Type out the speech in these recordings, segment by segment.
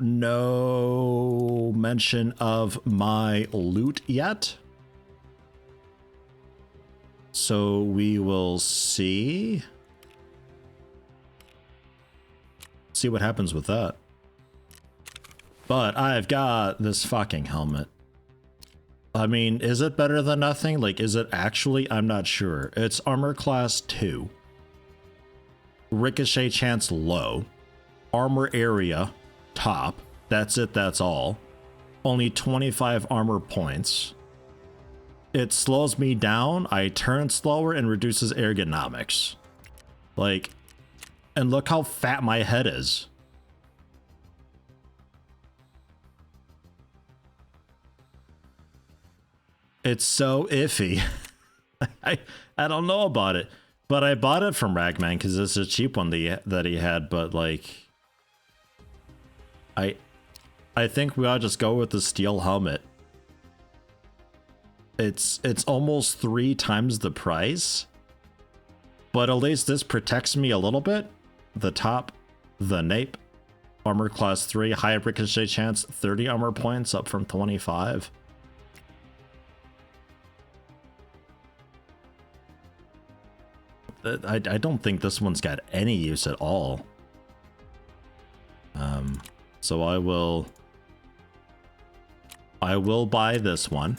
no mention of my loot yet. So we will see what happens with that. But I've got this fucking helmet. I mean, is it better than nothing? Like, is it actually? I'm not sure. It's armor class 2. Ricochet chance low. Armor area top. That's it, that's all. Only 25 armor points. It slows me down, I turn slower, and reduces ergonomics. Like, and look how fat my head is. It's so iffy. I don't know about it. But I bought it from Ragman because it's a cheap one that he had, but like I think we ought to just go with the steel helmet. It's almost 3 times the price. But at least this protects me a little bit. The top, the nape, armor class 3, high ricochet chance, 30 armor points up from 25. I don't think this one's got any use at all. So I will buy this one.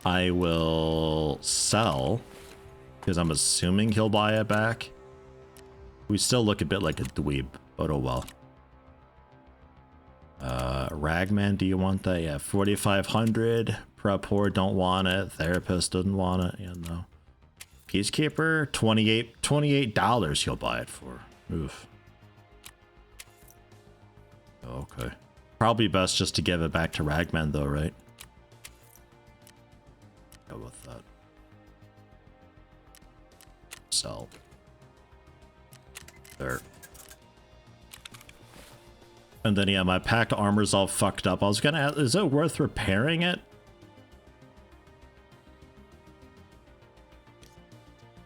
I will sell because I'm assuming he'll buy it back. We still look a bit like a dweeb, but oh well. Ragman, do you want that? Yeah, 4,500. Prep horde don't want it. Therapist doesn't want it. Yeah, no. Peacekeeper, $28 he'll buy it for. Oof. Okay. Probably best just to give it back to Ragman though, right? Go with that. Sell. There. And then yeah, my packed armor's all fucked up. I was gonna ask, is it worth repairing it?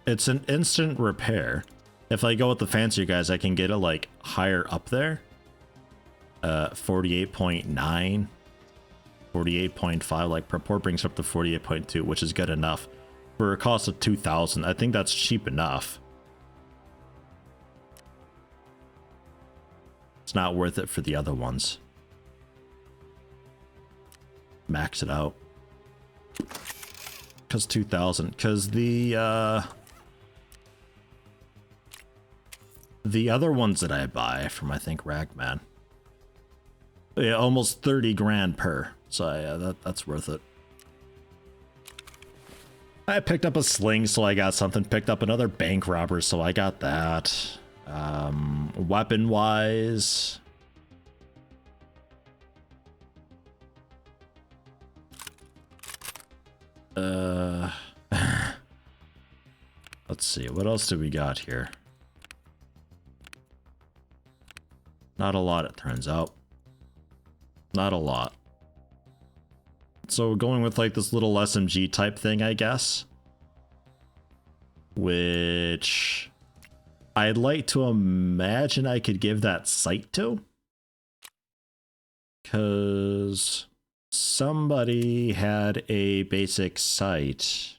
It's an instant repair. If I go with the fancier guys, I can get it like higher up there. 48.9, 48.5, like Purport brings up to 48.2, which is good enough for a cost of 2,000. I think that's cheap enough. It's not worth it for the other ones. Max it out. Cause 2,000. Cause the other ones that I buy from, I think, Ragman. Yeah, almost 30 grand per. So yeah, that's worth it. I picked up a sling, so I got something. Picked up another bank robber, so I got that. Weapon-wise... let's see, what else do we got here? Not a lot, it turns out. Not a lot. So going with like this little SMG type thing, I guess. Which I'd like to imagine I could give that sight to. Because somebody had a basic sight.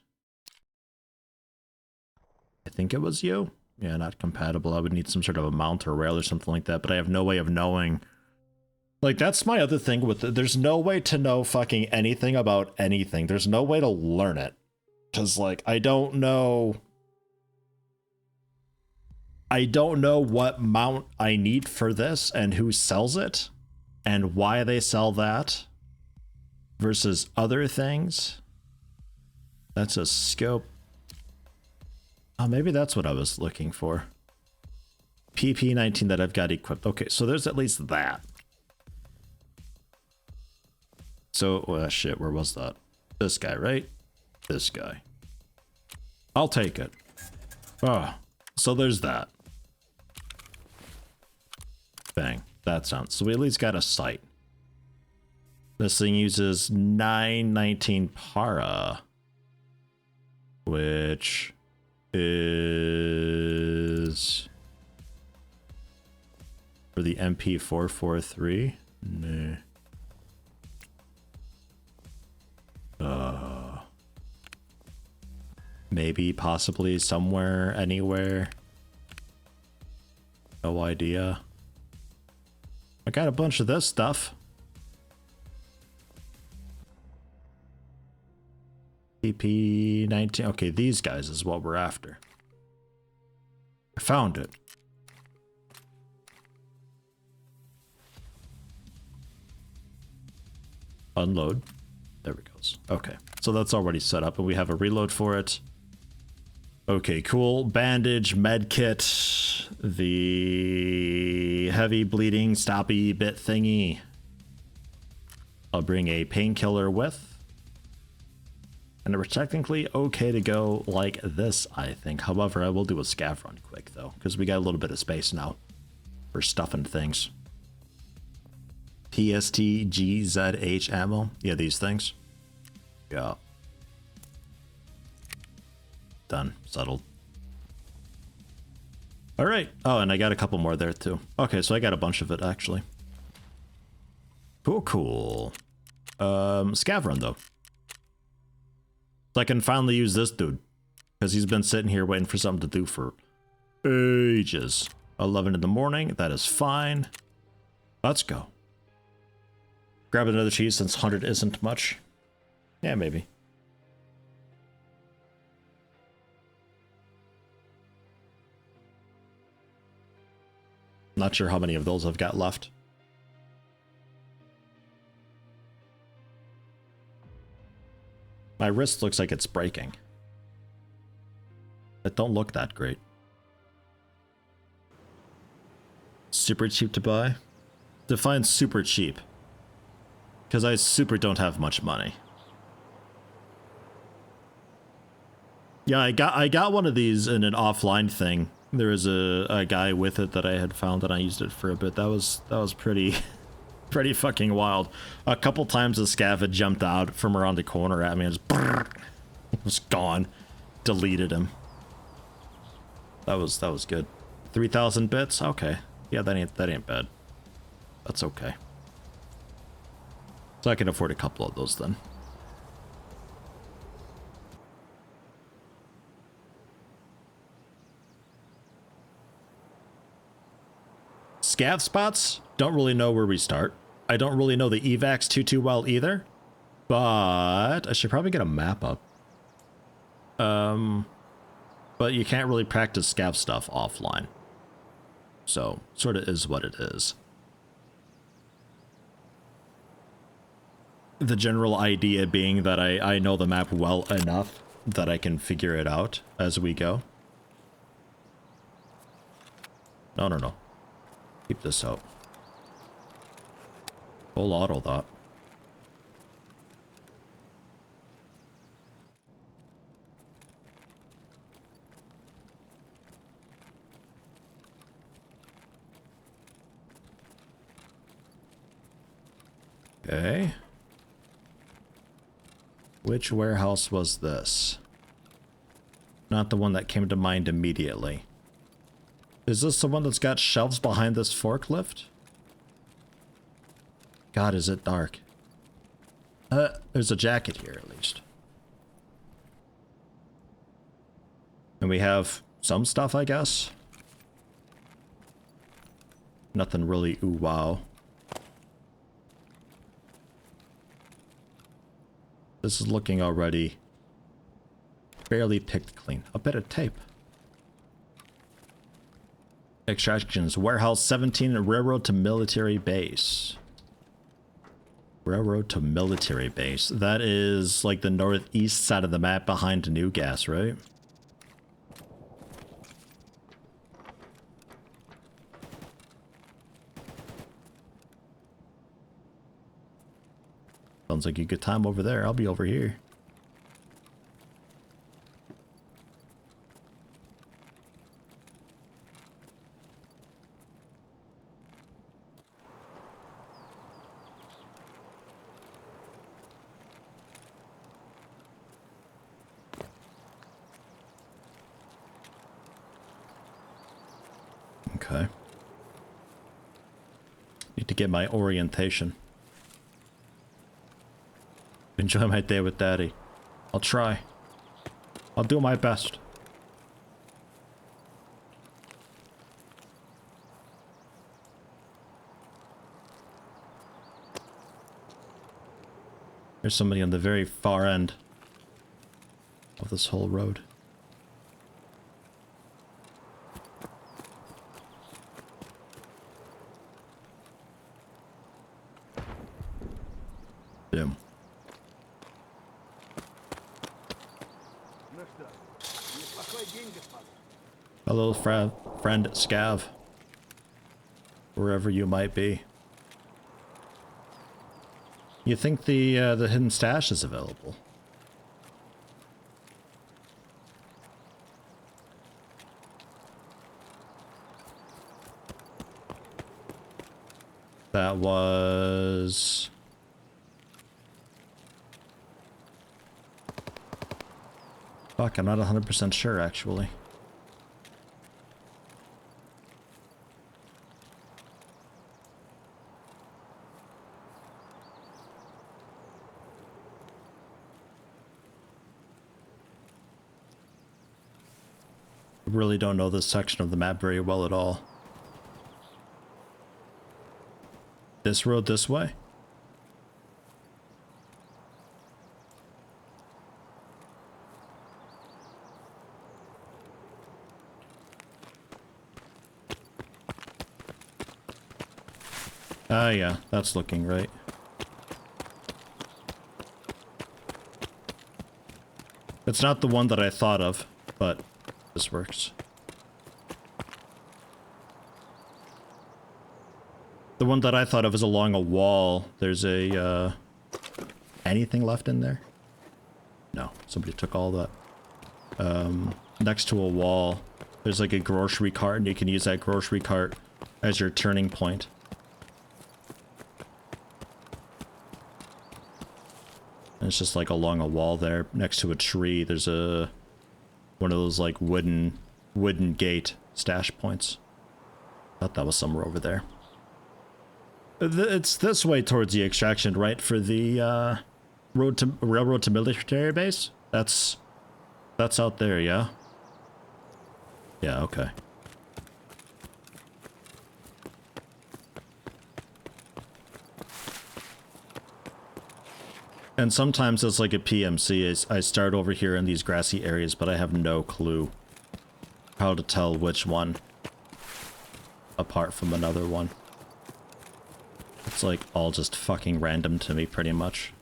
I think it was you. Yeah, not compatible. I would need some sort of a mount or rail or something like that, but I have no way of knowing. Like, that's my other thing with it. There's no way to know fucking anything about anything. There's no way to learn it. Because, like, I don't know what mount I need for this and who sells it and why they sell that versus other things. That's a scope. Oh, maybe that's what I was looking for. PP19 that I've got equipped. Okay, so there's at least that. So, shit, where was that? This guy, right? This guy. I'll take it. Oh, so there's that. Bang. That sounds... So we at least got a sight. This thing uses 919 para. Which is For the MP443? Nah. Maybe, possibly, somewhere, anywhere. No idea. I got a bunch of this stuff. PP19. Okay, these guys is what we're after. I found it. Unload. There we go. Okay, so that's already set up and we have a reload for it. Okay, cool. Bandage, med kit, the heavy bleeding stoppy bit thingy. I'll bring a painkiller with. And we're technically okay to go like this, I think. However, I will do a scav run quick though, because we got a little bit of space now for stuffing things. PSTGZH ammo. Yeah, these things. Yeah. Done. Settled. All right. Oh, and I got a couple more there too. Okay, so I got a bunch of it actually. Cool, cool. Scav run though. So I can finally use this dude because he's been sitting here waiting for something to do for ages. 11 in the morning. That is fine. Let's go. Grab another cheese since 100 isn't much. Yeah, maybe. Not sure how many of those I've got left. My wrist looks like it's breaking. It don't look that great. Super cheap to buy? Define super cheap. Because I super don't have much money. Yeah, I got one of these in an offline thing. There was a guy with it that I had found and I used it for a bit. That was pretty pretty fucking wild. A couple times the scav had jumped out from around the corner at me and just was gone. Deleted him. That was good. 3,000 bits? Okay. Yeah, that ain't bad. That's okay. So I can afford a couple of those then. Scav spots? Don't really know where we start. I don't really know the evacs too well either. But I should probably get a map up. But you can't really practice scav stuff offline. So, sort of is what it is. The general idea being that I know the map well enough that I can figure it out as we go. No. Keep this out. Full auto that. Okay. Which warehouse was this? Not the one that came to mind immediately. Is this the one that's got shelves behind this forklift? God, is it dark. There's a jacket here at least. And we have some stuff, I guess. Nothing really ooh wow. This is looking already barely picked clean. A bit of tape. Extractions. Warehouse 17, railroad to military base. Railroad to military base. That is like the northeast side of the map behind New Gas, right? Sounds like a good time over there. I'll be over here. Okay. Need to get my orientation. Enjoy my day with Daddy. I'll try. I'll do my best. There's somebody on the very far end of this whole road. Boom. Hello, friend Scav. Wherever you might be. You think the hidden stash is available? That was... Fuck, I'm not 100% sure, actually. Really don't know this section of the map very well at all. This road this way? Ah, yeah, that's looking right. It's not the one that I thought of, but this works. The one that I thought of is along a wall. There's a, anything left in there? No, somebody took all that. Next to a wall, there's like a grocery cart, and you can use that grocery cart as your turning point. And it's just like along a wall there, next to a tree. There's a one of those like wooden gate stash points. Thought that was somewhere over there. It's this way towards the extraction, right? For the railroad to military base. That's out there, yeah. Yeah, okay. And sometimes it's like a PMC. I start over here in these grassy areas, but I have no clue how to tell which one apart from another one. It's like all just fucking random to me, pretty much.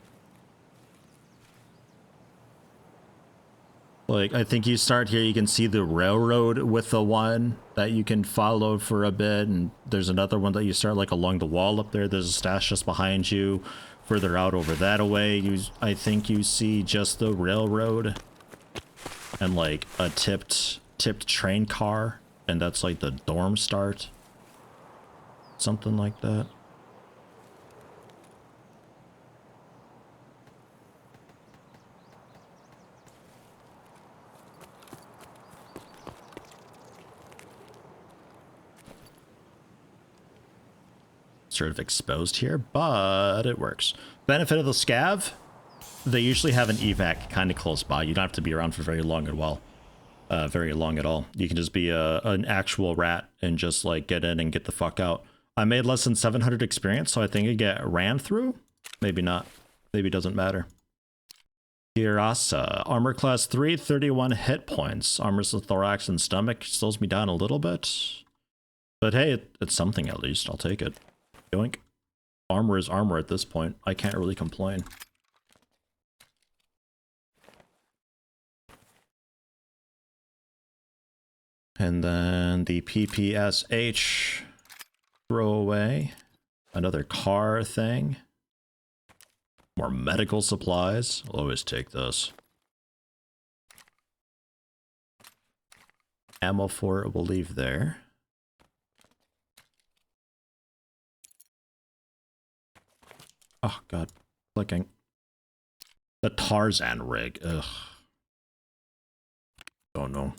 Like, I think you start here, you can see the railroad with the one that you can follow for a bit, and there's another one that you start like along the wall up there. There's a stash just behind you. Further out over that away, I think you see just the railroad and like a tipped train car, and that's like the dorm start. Something like that. Sort of exposed here, but it works. Benefit of the scav, they usually have an evac kind of close by. You don't have to be around for very long at all. You can just be an actual rat and just like get in and get the fuck out. I made less than 700 experience, so I think it get ran through. Maybe not. Maybe it doesn't matter. Kirasa, armor class 3, 31 hit points. Armor to thorax and stomach slows me down a little bit, but hey, it's something at least. I'll take it. Yoink. Armor is armor at this point. I can't really complain. And then the PPSH throwaway. Another car thing. More medical supplies. I'll always take this. Ammo for it we'll leave there. Oh god, clicking. The Tarzan rig, ugh. Don't know.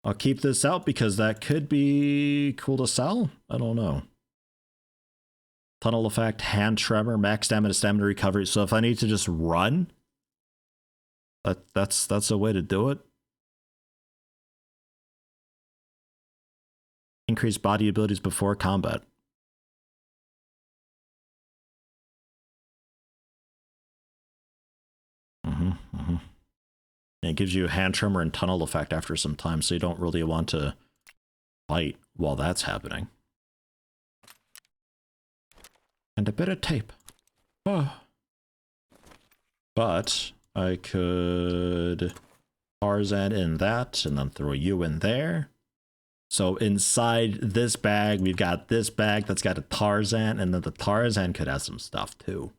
I'll keep this out because that could be cool to sell. I don't know. Tunnel effect, hand tremor, max stamina recovery. So if I need to just run, that's a way to do it. Increase body abilities before combat. And it gives you a hand tremor and tunnel effect after some time, so you don't really want to fight while that's happening. And a bit of tape. Oh. But I could Tarzan in that, and then throw you in there. So inside this bag, we've got this bag that's got a Tarzan, and then the Tarzan could have some stuff too.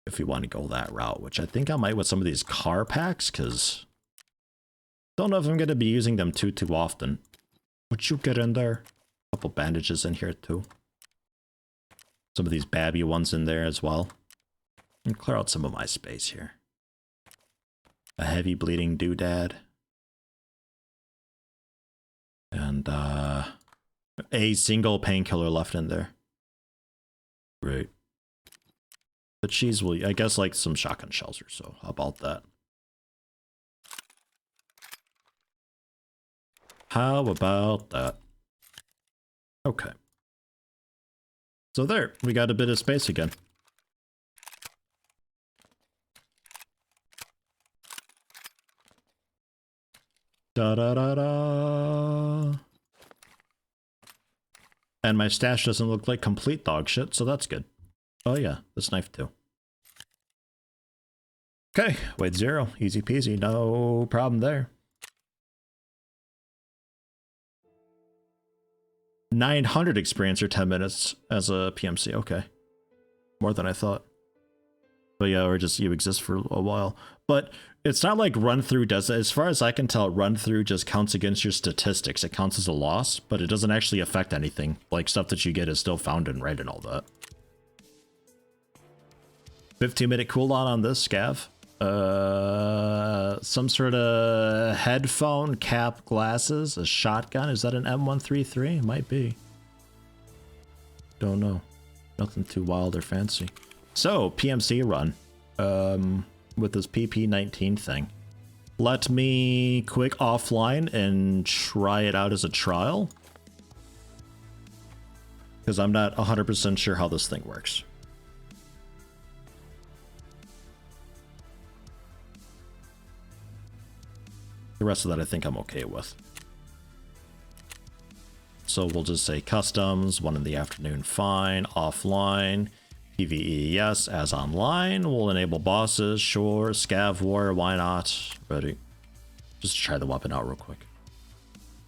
If you want to go that route, which I think I might with some of these car packs, because don't know if I'm going to be using them too often. Would you get in there? A couple bandages in here too. Some of these babby ones in there as well. And clear out some of my space here. A heavy bleeding doodad. And a single painkiller left in there. Great. The cheese will, I guess, like some shotgun shells or so. How about that? How about that? Okay. So there, we got a bit of space again. Da da da da. And my stash doesn't look like complete dog shit, so that's good. Oh yeah, this knife too. Okay, weight 0, easy peasy, no problem there. 900 experience or 10 minutes as a PMC, okay. More than I thought. But yeah, or just you exist for a while. But it's not like run through does it. As far as I can tell, run through just counts against your statistics. It counts as a loss, but it doesn't actually affect anything. Like stuff that you get is still found and right and all that. 15-minute cooldown on this scav. Some sort of headphone, cap, glasses, a shotgun. Is that an M133? Might be. Don't know. Nothing too wild or fancy. So, PMC run. With this PP19 thing. Let me quick offline and try it out as a trial. Because I'm not 100% sure how this thing works. The rest of that I think I'm okay with. So we'll just say customs, 1 in the afternoon, fine, offline, PvE, yes, as online, we'll enable bosses, sure, scav war, why not, ready. Just try the weapon out real quick.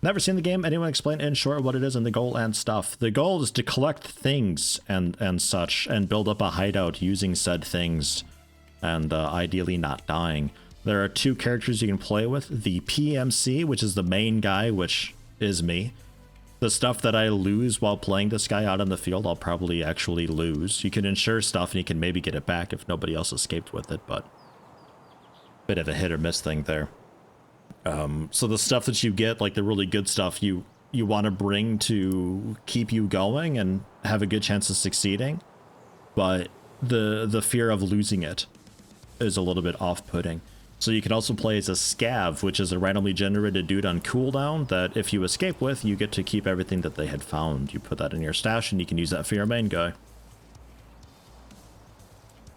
Never seen the game, anyone explain in short what it is and the goal and stuff? The goal is to collect things and such, and build up a hideout using said things, and ideally not dying. There are 2 characters you can play with. The PMC, which is the main guy, which is me. The stuff that I lose while playing this guy out in the field, I'll probably actually lose. You can insure stuff and you can maybe get it back if nobody else escaped with it, but bit of a hit or miss thing there. So the stuff that you get, like the really good stuff, you want to bring to keep you going and have a good chance of succeeding, but the fear of losing it is a little bit off-putting. So you can also play as a scav, which is a randomly generated dude on cooldown that if you escape with, you get to keep everything that they had found. You put that in your stash and you can use that for your main guy.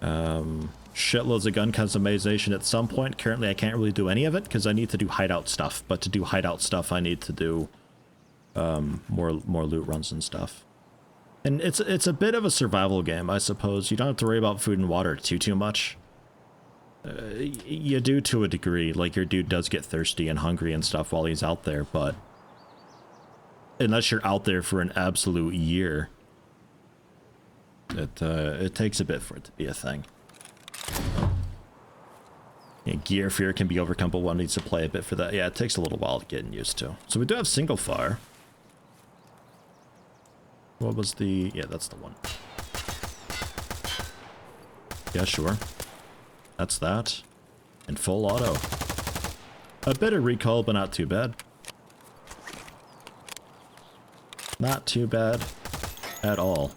Shitloads of gun customization at some point. Currently I can't really do any of it because I need to do hideout stuff, but to do hideout stuff I need to do more loot runs and stuff. And it's a bit of a survival game, I suppose. You don't have to worry about food and water too much. You do to a degree, like your dude does get thirsty and hungry and stuff while he's out there, but unless you're out there for an absolute year, it takes a bit for it to be a thing. Yeah, gear fear can be overcome, but one needs to play a bit for that. Yeah, it takes a little while to get used to. So we do have single fire. What was the... yeah, that's the one. Yeah, sure. That's that. And full auto. A bit of recoil, but not too bad. Not too bad at all.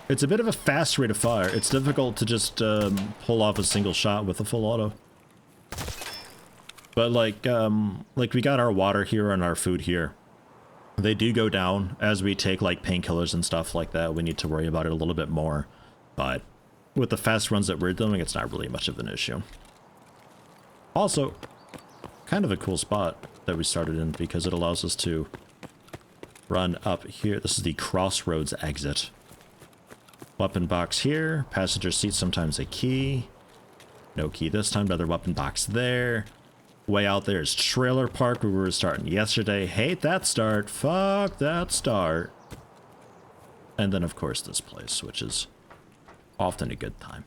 It's a bit of a fast rate of fire. It's difficult to just pull off a single shot with a full auto. But like we got our water here and our food here. They do go down as we take like painkillers and stuff like that. We need to worry about it a little bit more. But with the fast runs that we're doing, it's not really much of an issue. Also, kind of a cool spot that we started in because it allows us to run up here. This is the crossroads exit. Weapon box here. Passenger seat, sometimes a key. No key this time. Another weapon box there. Way out there is trailer park where we were starting yesterday. Hate that start. Fuck that start. And then, of course, this place, which is often a good time.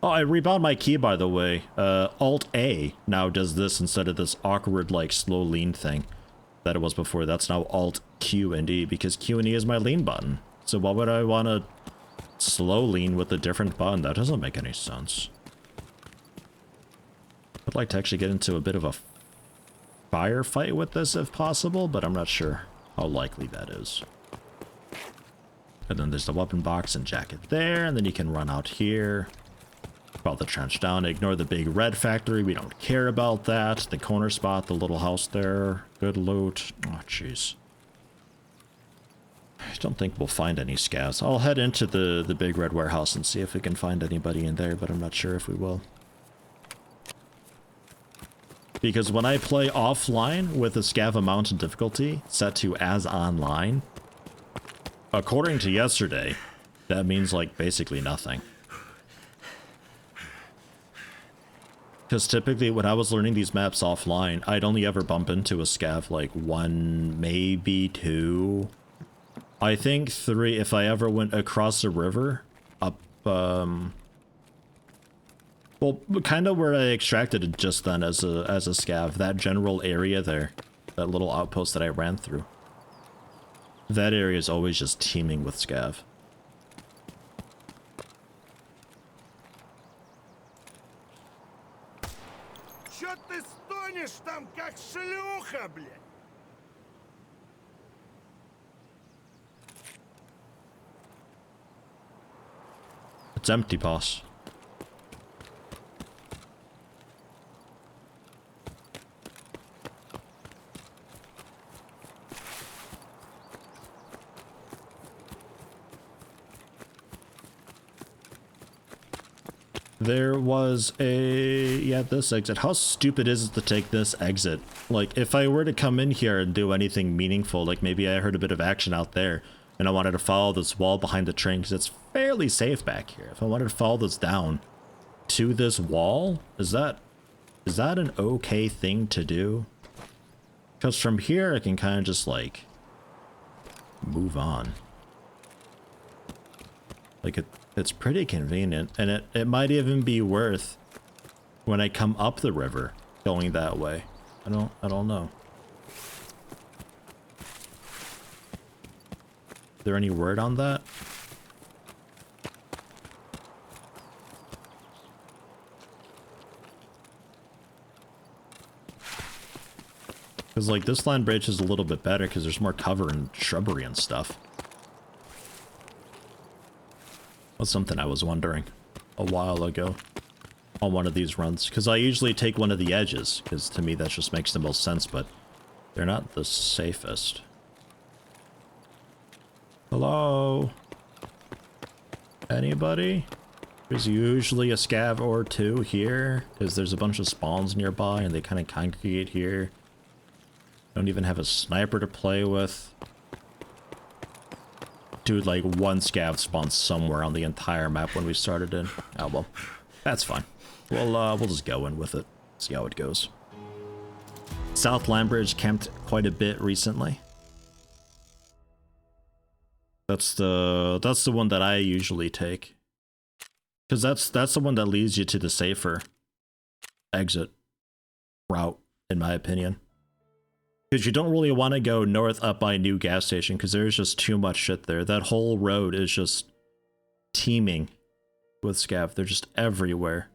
Oh, I rebound my key, by the way. Alt-A now does this instead of this awkward, like, slow lean thing that it was before. That's now Alt-Q and E, because Q and E is my lean button. So why would I want to slow lean with a different button? That doesn't make any sense. I'd like to actually get into a bit of a firefight with this if possible, but I'm not sure how likely that is. And then there's the weapon box and jacket there, and then you can run out here. About the trench down, ignore the big red factory, we don't care about that. The corner spot, the little house there, good loot. Oh, jeez. I don't think we'll find any scavs. I'll head into the big red warehouse and see if we can find anybody in there, but I'm not sure if we will. Because when I play offline with the scav amount and difficulty set to as online, according to yesterday, that means like basically nothing. Because typically when I was learning these maps offline, I'd only ever bump into a scav like 1, maybe 2. I think 3 if I ever went across the river up, well, kind of where I extracted it just then as a scav, that general area there, that little outpost that I ran through. That area is always just teeming with scav. Чё ты стонешь там, как шлюха, блядь? It's empty, boss. There was yeah, this exit. How stupid is it to take this exit? Like, if I were to come in here and do anything meaningful, like maybe I heard a bit of action out there, and I wanted to follow this wall behind the train, because it's fairly safe back here. If I wanted to follow this down to this wall, is that an okay thing to do? Because from here, I can kind of just, like, move on. Like, it's pretty convenient, and it might even be worth when I come up the river going that way. I don't know. Is there any word on that? Because like this land bridge is a little bit better because there's more cover and shrubbery and stuff. That's something I was wondering a while ago on one of these runs, because I usually take one of the edges, because to me that just makes the most sense, but they're not the safest. Hello? Anybody? There's usually a scav or two here, because there's a bunch of spawns nearby and they kind of congregate here. Don't even have a sniper to play with. Dude, like one scav spawned somewhere on the entire map when we started in. Oh well, that's fine. We'll just go in with it. See how it goes. South Landbridge camped quite a bit recently. That's the one that I usually take. Cause that's the one that leads you to the safer exit route, in my opinion. Because you don't really want to go north up by a new gas station, because there's just too much shit there. That whole road is just teeming with scav. They're just everywhere.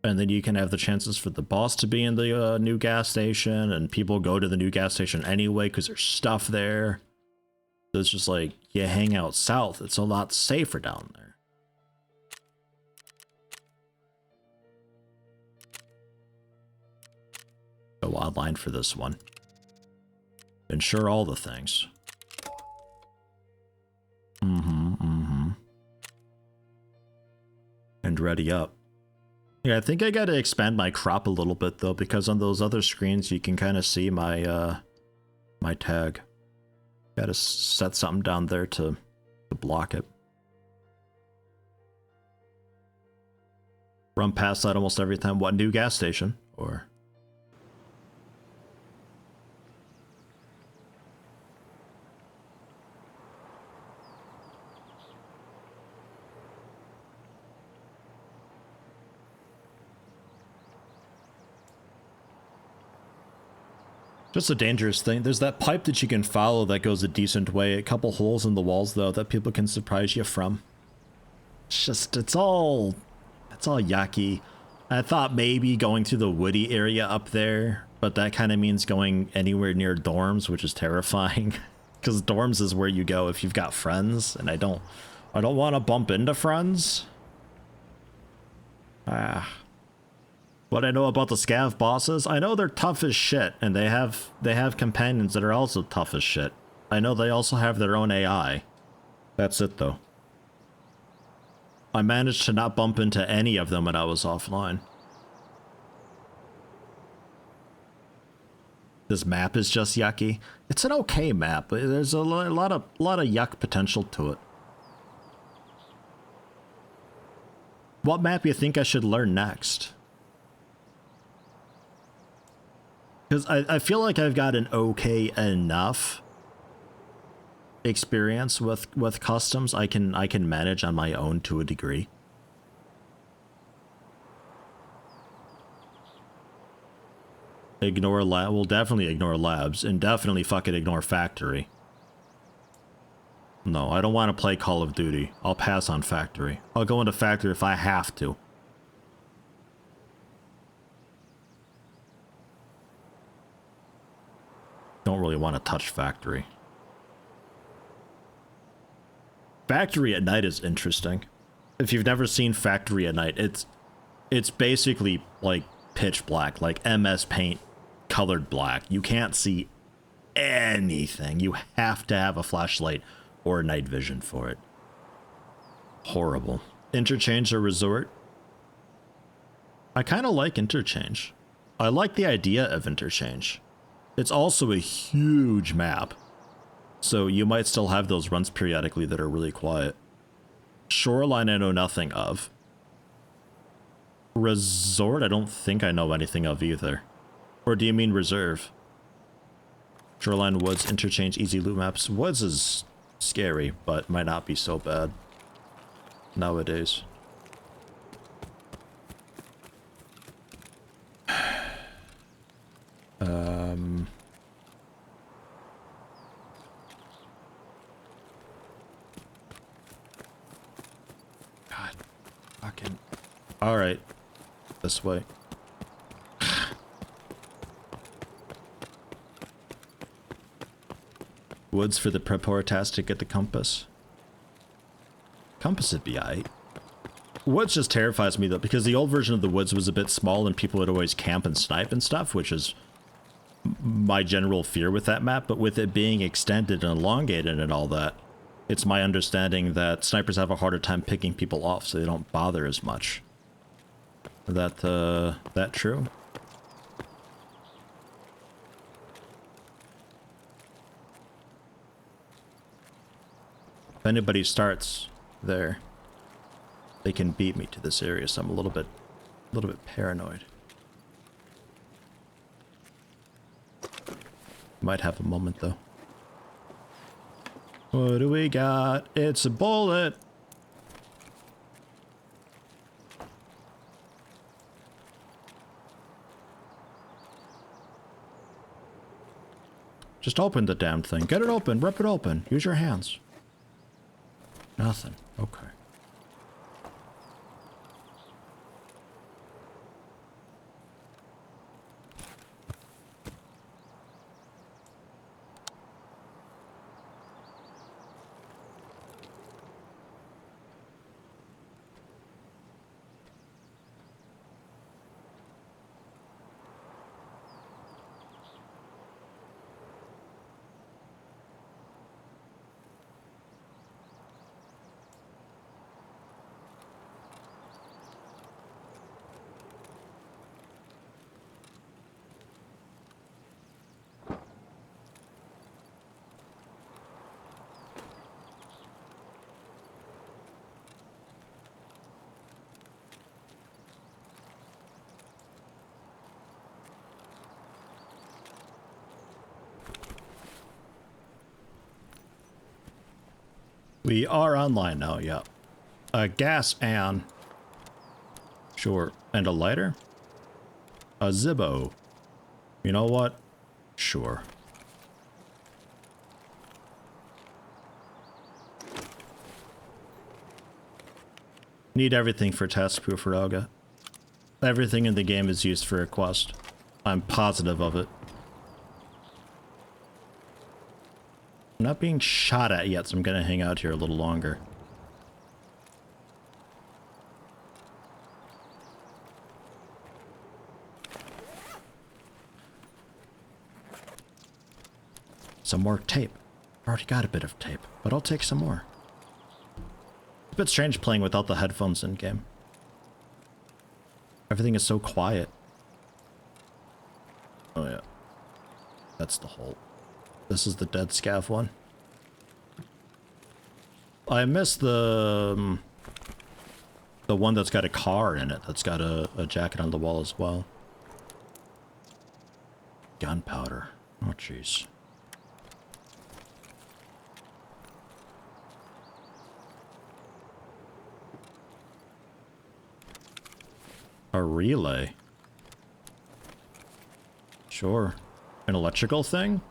And then you can have the chances for the boss to be in the new gas station, and people go to the new gas station anyway because there's stuff there. So it's just like, you hang out south, it's a lot safer down there. Go online for this one. Ensure all the things. And ready up. Yeah, I think I gotta expand my crop a little bit though, because on those other screens you can kind of see my my tag. Gotta set something down there to block it. Run past that almost every time. What, new gas station? Or... just a dangerous thing. There's that pipe that you can follow that goes a decent way. A couple holes in the walls, though, that people can surprise you from. It's just, it's all yucky. I thought maybe going through the woody area up there, but that kind of means going anywhere near dorms, which is terrifying. Because dorms is where you go if you've got friends, and I don't want to bump into friends. What I know about the scav bosses, I know they're tough as shit, and they have companions that are also tough as shit. I know they also have their own AI. That's it though. I managed to not bump into any of them when I was offline. This map is just yucky. It's an okay map, but there's a lot of yuck potential to it. What map you think I should learn next? Because I feel like I've got an okay enough experience with customs. I can manage on my own to a degree. Ignore lab. We'll definitely ignore labs, and definitely fucking ignore factory. No, I don't want to play Call of Duty. I'll pass on factory. I'll go into factory if I have to. Don't really want to touch factory. Factory at night is interesting. If you've never seen factory at night, it's basically like pitch black, like MS Paint colored black. You can't see anything. You have to have a flashlight or night vision for it. Horrible. Interchange or resort? I kind of like interchange. I like the idea of interchange. It's also a huge map, so you might still have those runs periodically that are really quiet. Shoreline I know nothing of. Resort I don't think I know anything of either. Or do you mean reserve? Shoreline, Woods, Interchange, easy loot maps. Woods is scary, but might not be so bad nowadays. God, fucking. All right, this way. Woods for the prepor task to get the compass. Compass would be aight. Woods just terrifies me though, because the old version of the woods was a bit small and people would always camp and snipe and stuff, which is my general fear with that map. But with it being extended and elongated and all that, it's my understanding that snipers have a harder time picking people off, so they don't bother as much. That true? If anybody starts there, they can beat me to this area, so I'm a little bit paranoid. Might have a moment though. What do we got? It's a bullet. Just open the damn thing. Get it open. Rip it open. Use your hands. Nothing. Okay. We are online now, yeah. A gas and... Sure. And a lighter? A Zippo. You know what? Sure. Need everything for test proof Roga. Everything in the game is used for a quest. I'm positive of it. I'm not being shot at yet, so I'm gonna hang out here a little longer. Some more tape. I already got a bit of tape, but I'll take some more. It's a bit strange playing without the headphones in game. Everything is so quiet. Oh yeah. That's the hole. This is the dead scav one. I miss the one that's got a car in it, that's got a jacket on the wall as well. Gunpowder. Oh jeez. A relay. Sure. An electrical thing?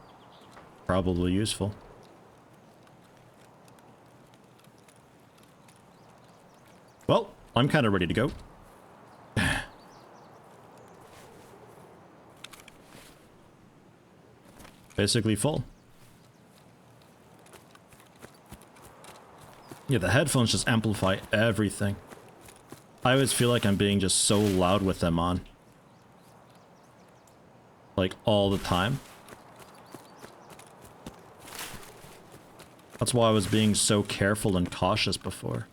Probably useful. Well, I'm kind of ready to go. Basically full. Yeah, the headphones just amplify everything. I always feel like I'm being just so loud with them on. Like, all the time. That's why I was being so careful and cautious before.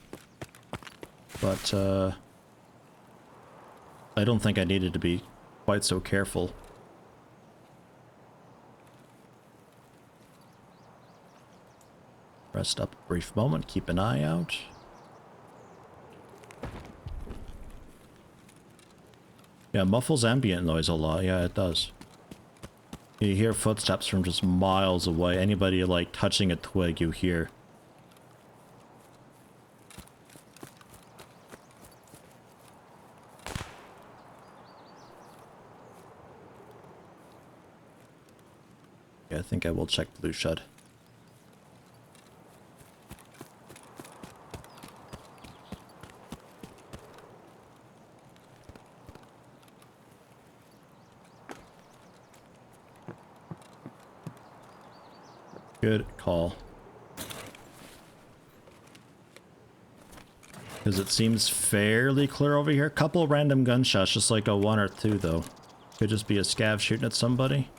But, I don't think I needed to be quite so careful. Rest up a brief moment, keep an eye out. Yeah, muffles ambient noise a lot. Yeah, it does. You hear footsteps from just miles away. Anybody, like, touching a twig, you hear. Yeah, I think I will check Blue Shed. Good call. Because it seems fairly clear over here. Couple random gunshots, just like a 1 or 2 though. Could just be a scav shooting at somebody.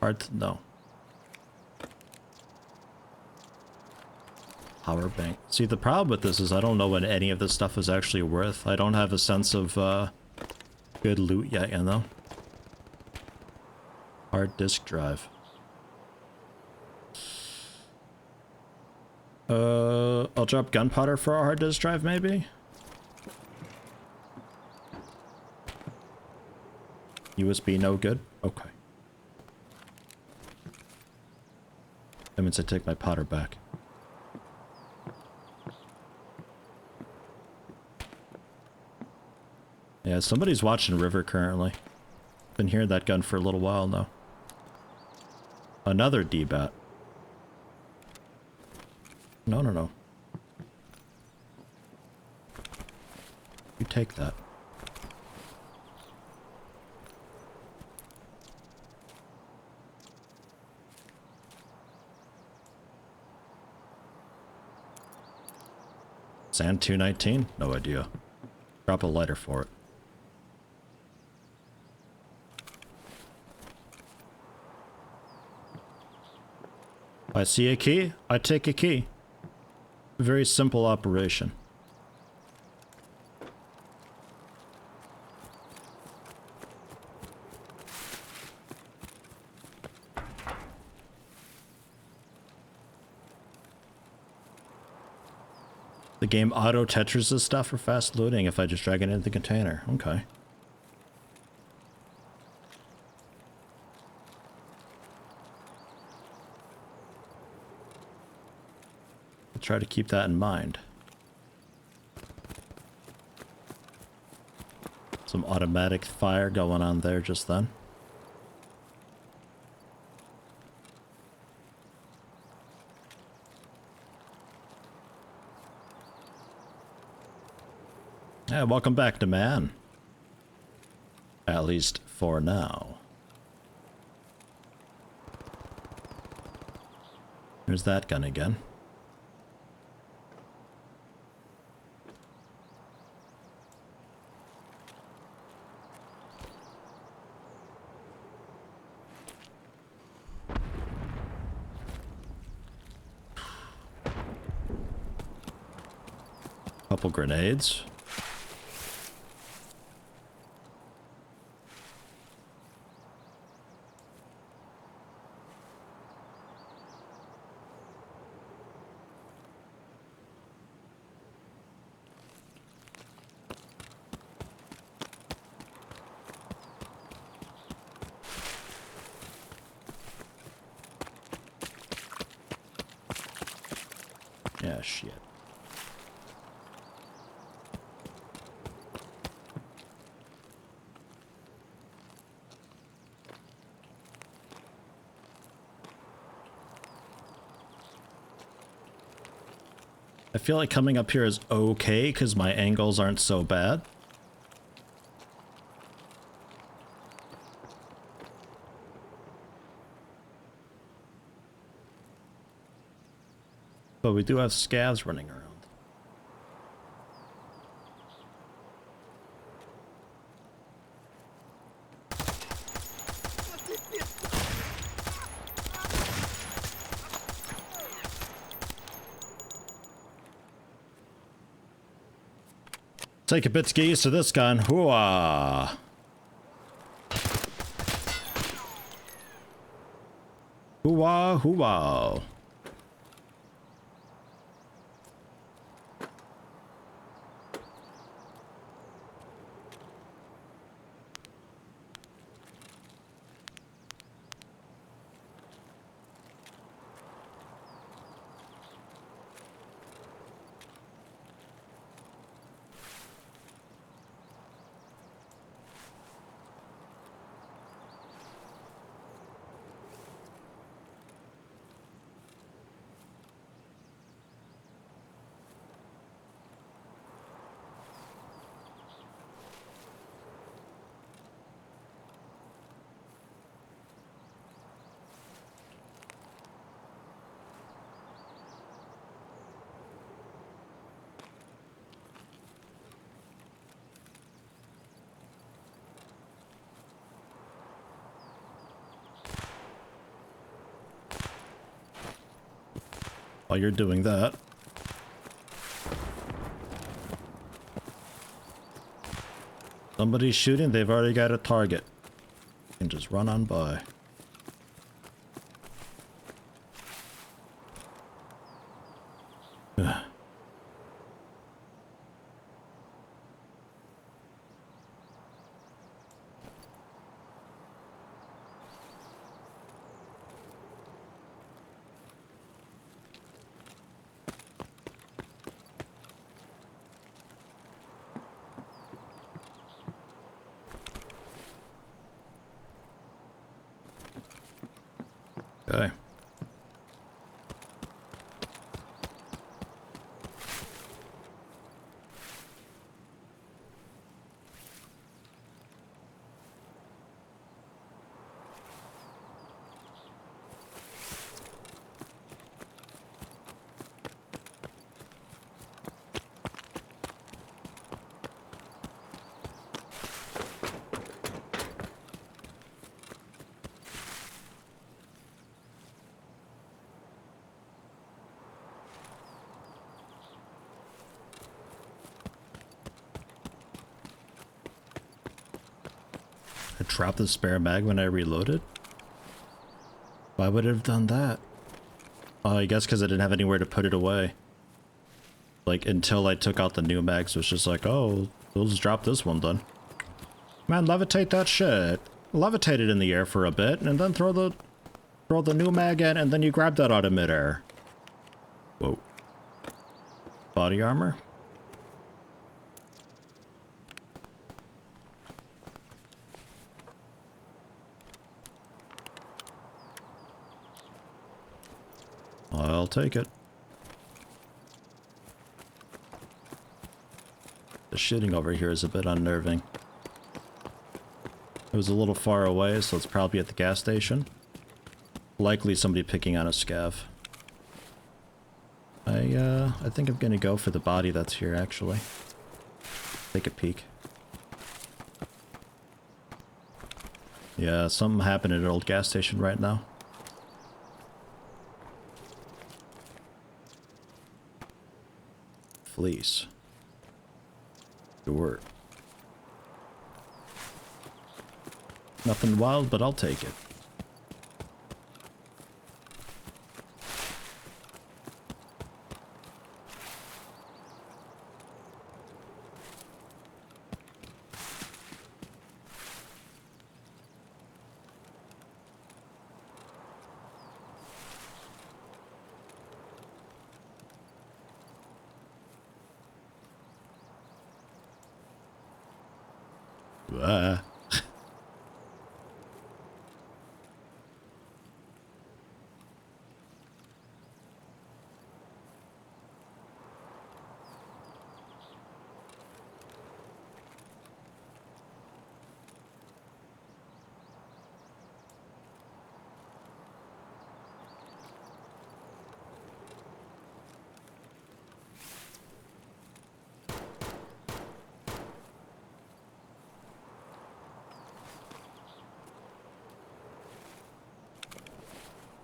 Hard to know. Power bank. See, the problem with this is I don't know what any of this stuff is actually worth. I don't have a sense of good loot yet, you know? Hard disk drive. I'll drop gunpowder for our hard disk drive, maybe? USB no good? Okay. That means I take my powder back. Yeah, somebody's watching River currently. Been hearing that gun for a little while now. Another D-bat. No, no, no. You take that. Sand 219? No idea. Drop a lighter for it. I see a key, I take a key. Very simple operation. The game auto Tetris this stuff for fast loading if I just drag it into the container. Okay. try to keep that in mind. Some automatic fire going on there just then. Yeah, welcome back to man. At least for now. There's that gun again. Couple grenades. Yeah, shit. I feel like coming up here is okay because my angles aren't so bad. But we do have scavs running around. Take a bit skis to this gun. Hooah! Hooah, hooah. While you're doing that, somebody's shooting, they've already got a target. You can just run on by. Ugh. Okay. I dropped the spare mag when I reloaded? Why would it have done that? Oh, I guess because I didn't have anywhere to put it away. Like, until I took out the new mags, so it's just like, oh, we'll just drop this one then. Man, levitate that shit. Levitate it in the air for a bit, and then throw the new mag in, and then you grab that out of midair. Whoa. Body armor? I'll take it. The shooting over here is a bit unnerving. It was a little far away, so it's probably at the gas station. Likely somebody picking on a scav. I think I'm gonna go for the body that's here, actually. Take a peek. Yeah, something happened at an old gas station right now. Fleece. Sure. Nothing wild, but I'll take it. Ah.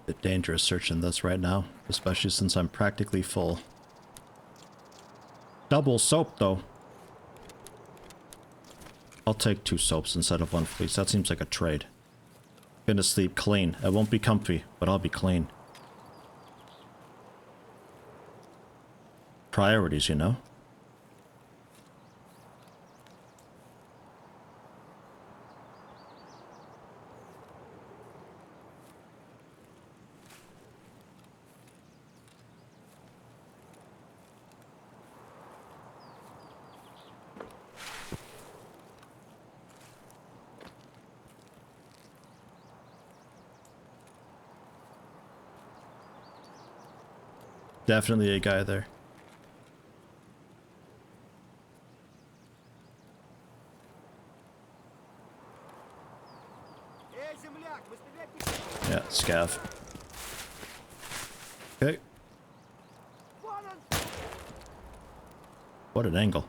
Bit dangerous searching this right now, especially since I'm practically full. Double soap, though. I'll take 2 soaps instead of 1 fleece. That seems like a trade. Gonna sleep clean. It won't be comfy, but I'll be clean. Priorities, you know? Definitely a guy there. Yeah, scav. Okay. What an angle.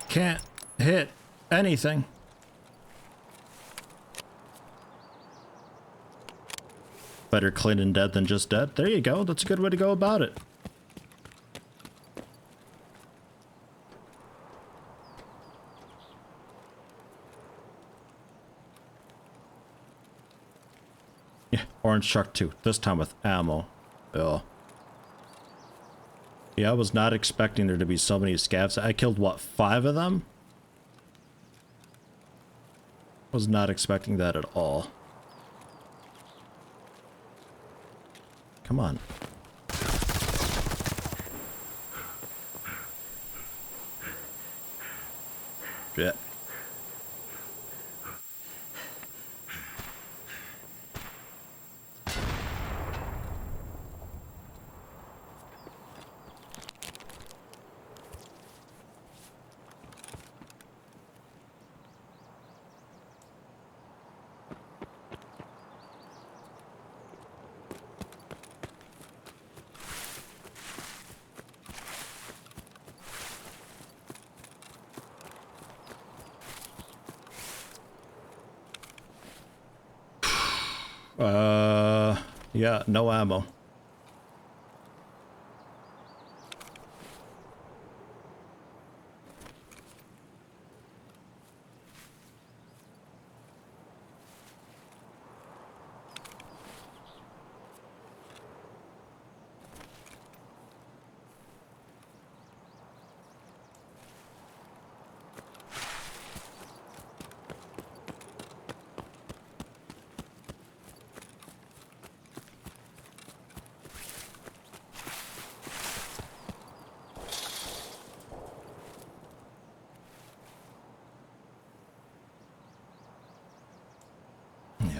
Can't hit anything. Better clean and dead than just dead. There you go. That's a good way to go about it. Yeah, orange truck too. This time with ammo. Ugh. Yeah, I was not expecting there to be so many scavs. I killed, what, 5 of them? Was not expecting that at all. Come on. Shit. Yeah, no ammo.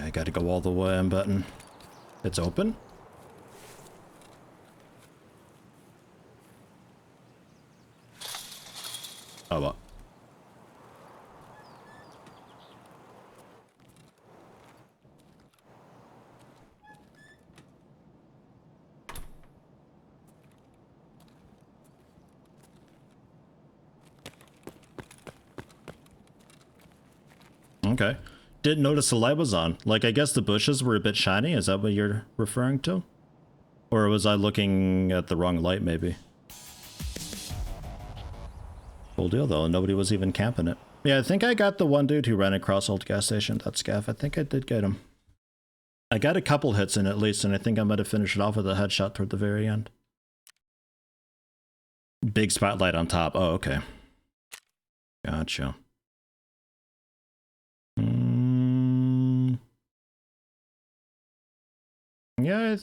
I gotta go all the way, I'm betting. It's open? Oh, well. Okay. Didn't notice the light was on. Like, I guess the bushes were a bit shiny. Is that what you're referring to? Or was I looking at the wrong light, maybe? Cool deal, though. Nobody was even camping it. Yeah, I think I got the one dude who ran across old gas station. That scav. I think I did get him. I got a couple hits in at least, and I think I might have finished it off with a headshot toward the very end. Big spotlight on top. Oh, okay. Gotcha. Yeah, I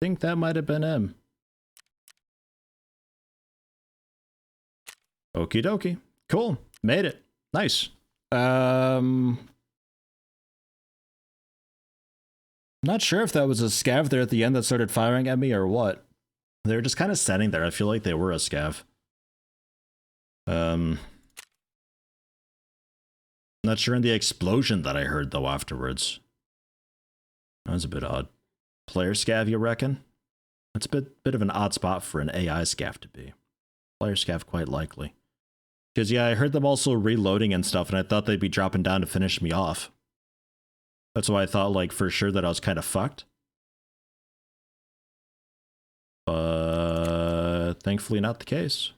think that might have been him. Okie dokie. Cool. Made it. Nice. Not sure if that was a scav there at the end that started firing at me or what. They were just kind of standing there. I feel like they were a scav. Not sure in the explosion that I heard though afterwards. That was a bit odd. Player scav, you reckon? That's a bit of an odd spot for an AI scav to be. Player scav, quite likely. Because yeah, I heard them also reloading and stuff, and I thought they'd be dropping down to finish me off. That's why I thought, like, for sure that I was kind of fucked. But thankfully not the case.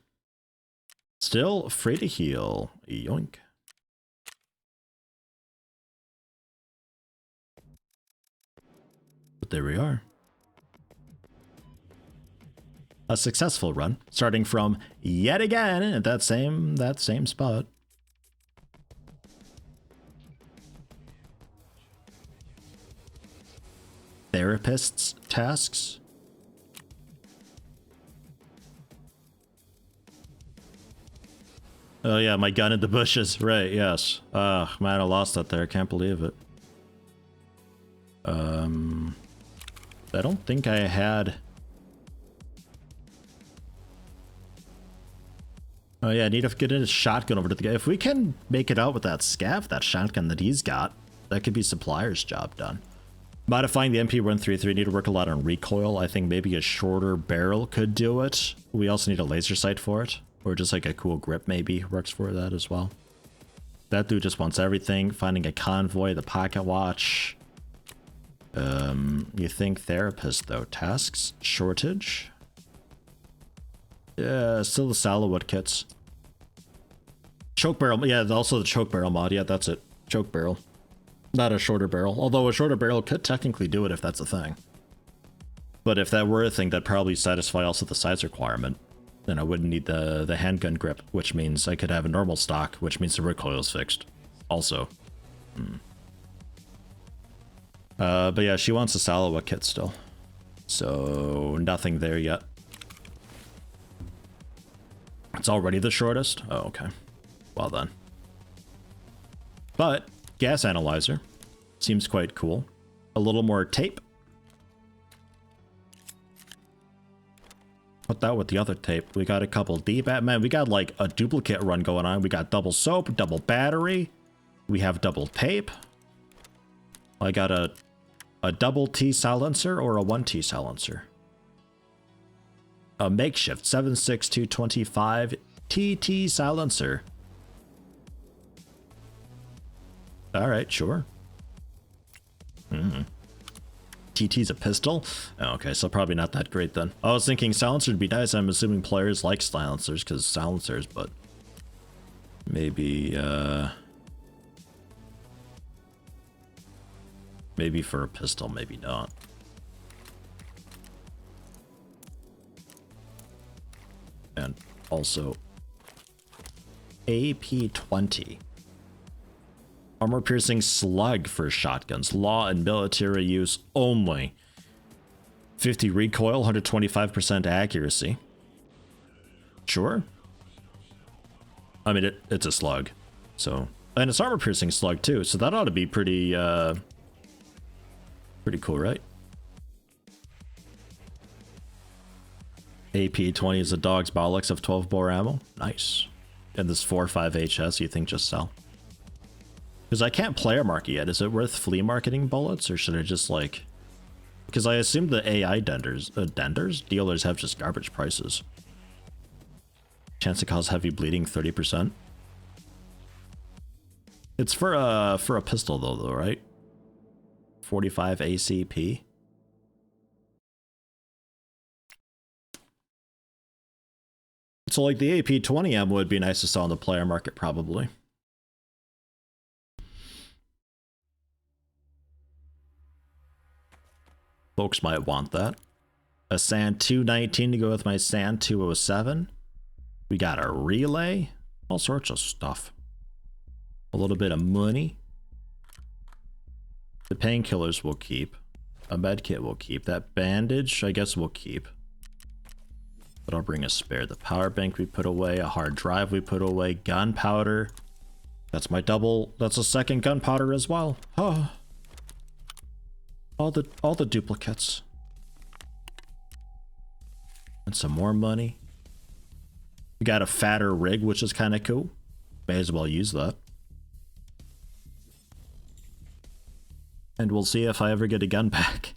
Still free to heal. Yoink. But there we are. A successful run, starting from yet again at that same spot. Therapist's tasks. Oh yeah, my gun in the bushes. Right, yes. Man, I lost that there. Can't believe it. I don't think I had... Oh yeah, I need to get a shotgun over to the guy. If we can make it out with that scav, that shotgun that he's got, that could be Supplier's job done. Modifying the MP133, need to work a lot on recoil. I think maybe a shorter barrel could do it. We also need a laser sight for it. Or just like a cool grip maybe works for that as well. That dude just wants everything. Finding a convoy, the pocket watch. You think therapist though? Tasks? Shortage? Yeah, still the Sallowood kits. Choke barrel, yeah, also the choke barrel mod. Yeah, that's it. Choke barrel. Not a shorter barrel. Although a shorter barrel could technically do it if that's a thing. But if that were a thing, that'd probably satisfy also the size requirement. Then I wouldn't need the handgun grip, which means I could have a normal stock, which means the recoil's fixed. Also. But yeah, she wants a Sallowood kit still. So nothing there yet. It's already the shortest? Oh, okay. Well then. But gas analyzer seems quite cool. A little more tape. Put that with the other tape. We got a couple deep at man. We got like a duplicate run going on. We got double soap, double battery. We have double tape. I got a double T silencer or a 1T silencer. A makeshift 76225 TT silencer. All right, sure. TT's a pistol? Oh, okay, so probably not that great then. I was thinking silencer would be nice. I'm assuming players like silencers because silencers, but maybe maybe for a pistol, maybe not. And also AP-20. Armor-piercing slug for shotguns. Law and military use only. 50 recoil, 125% accuracy. Sure. I mean, it's a slug. So, and it's armor-piercing slug too, so that ought to be pretty Pretty cool, right? AP-20 is a dog's bollocks of 12 bore ammo. Nice. And this 4.5 HS you think just sell? Because I can't player market yet. Is it worth flea marketing bullets, or should I just like... Because I assume the AI dealers have just garbage prices. Chance to cause heavy bleeding 30%. It's for a pistol though, right? 45 ACP. So like the AP-20 ammo would be nice to sell on the player market probably. Folks might want that. A SAN 219 to go with my SAN 207. We got a relay. All sorts of stuff. A little bit of money. The painkillers we'll keep. A medkit we'll keep. That bandage, I guess we'll keep. But I'll bring a spare. The power bank we put away. A hard drive we put away. Gunpowder. That's my double. That's a second gunpowder as well. Oh. All the duplicates. And some more money. We got a fatter rig, which is kind of cool. May as well use that. And we'll see if I ever get a gun back.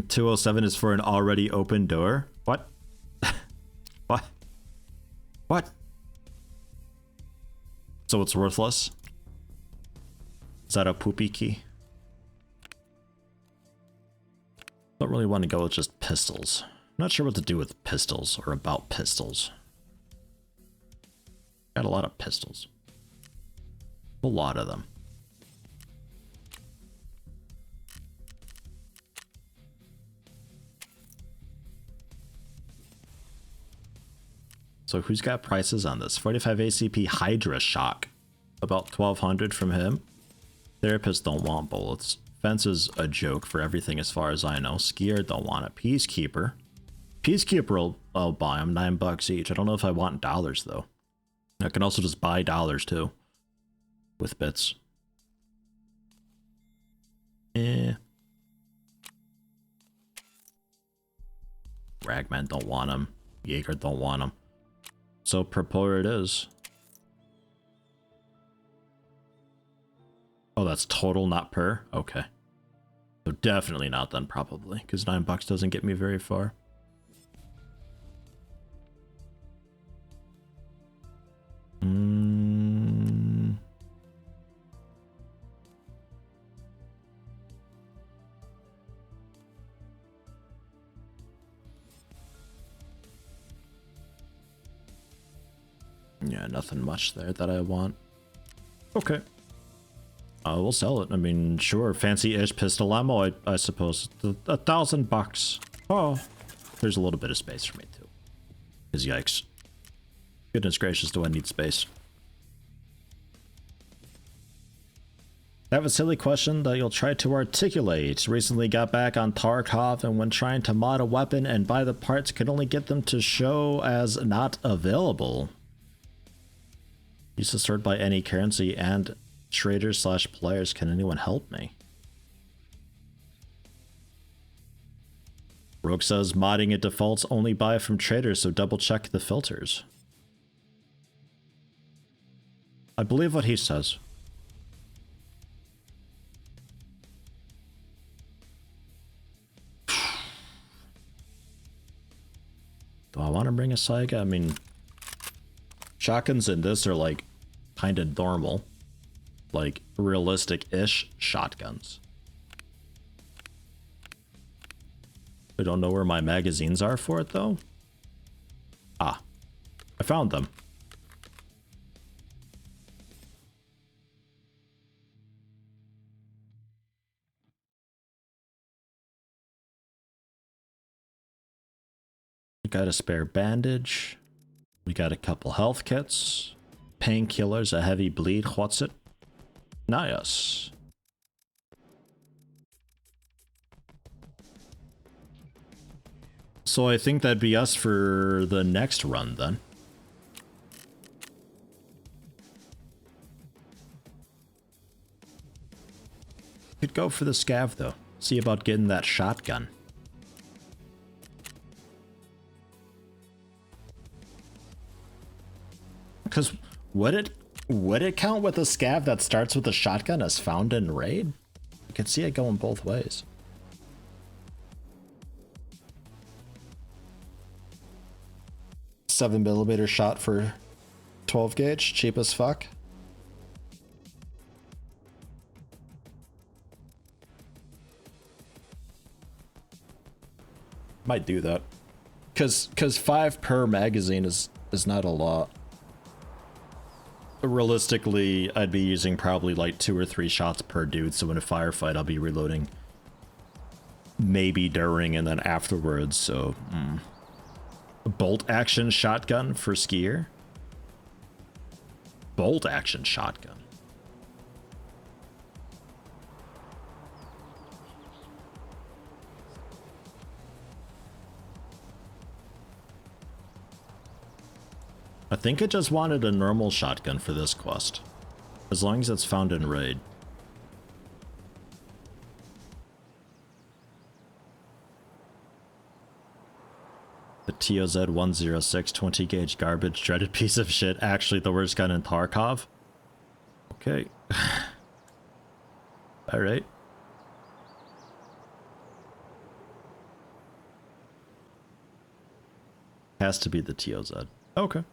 207 is for an already open door. What? What? What? So it's worthless? Is that a poopy key? Don't really want to go with just pistols. I'm not sure what to do with pistols or about pistols. Got a lot of pistols. A lot of them. So who's got prices on this? 45 ACP Hydra Shock. About 1200 from him. Therapists don't want bullets. Fence is a joke for everything as far as I know. Skier don't want it. Peacekeeper. Peacekeeper I'll buy them $9 each. I don't know if I want dollars though. I can also just buy dollars too. With bits. Ragman don't want them. Jaeger don't want them. So Propor it is. Oh, that's total, not per? Okay. So definitely not then, probably. Because $9 doesn't get me very far. Yeah, nothing much there that I want. Okay. We'll sell it. I mean, sure, fancy-ish pistol ammo, I suppose. $1,000. Oh, there's a little bit of space for me too. Because yikes. Goodness gracious, do I need space? I have a silly question that you'll try to articulate. Recently got back on Tarkov, and when trying to mod a weapon and buy the parts, could only get them to show as not available. Used to sort by any currency and traders / players. Can anyone help me? Rogue says modding it defaults only buy from traders, so double check the filters. I believe what he says. Do I want to bring a Saiga? I mean, shotguns in this are like kind of normal, like realistic-ish shotguns. I don't know where my magazines are for it though. Ah, I found them. We got a spare bandage. We got a couple health kits, painkillers, a heavy bleed. What's it? Nice. So I think that'd be us for the next run then. Could go for the scav though. See about getting that shotgun. Because would it count with a scav that starts with a shotgun as found in raid? You can see it going both ways. $7mm shot for 12 gauge, cheap as fuck. Might do that. Cause 5 per magazine is not a lot. Realistically, I'd be using probably like 2 or 3 shots per dude, so in a firefight I'll be reloading maybe during and then afterwards, so a bolt action shotgun for skier? Bolt action shotgun. I think I just wanted a normal shotgun for this quest, as long as it's found in raid. The TOZ 106 20 gauge garbage dreaded piece of shit, actually the worst gun in Tarkov. Okay. Alright. Has to be the TOZ. Okay.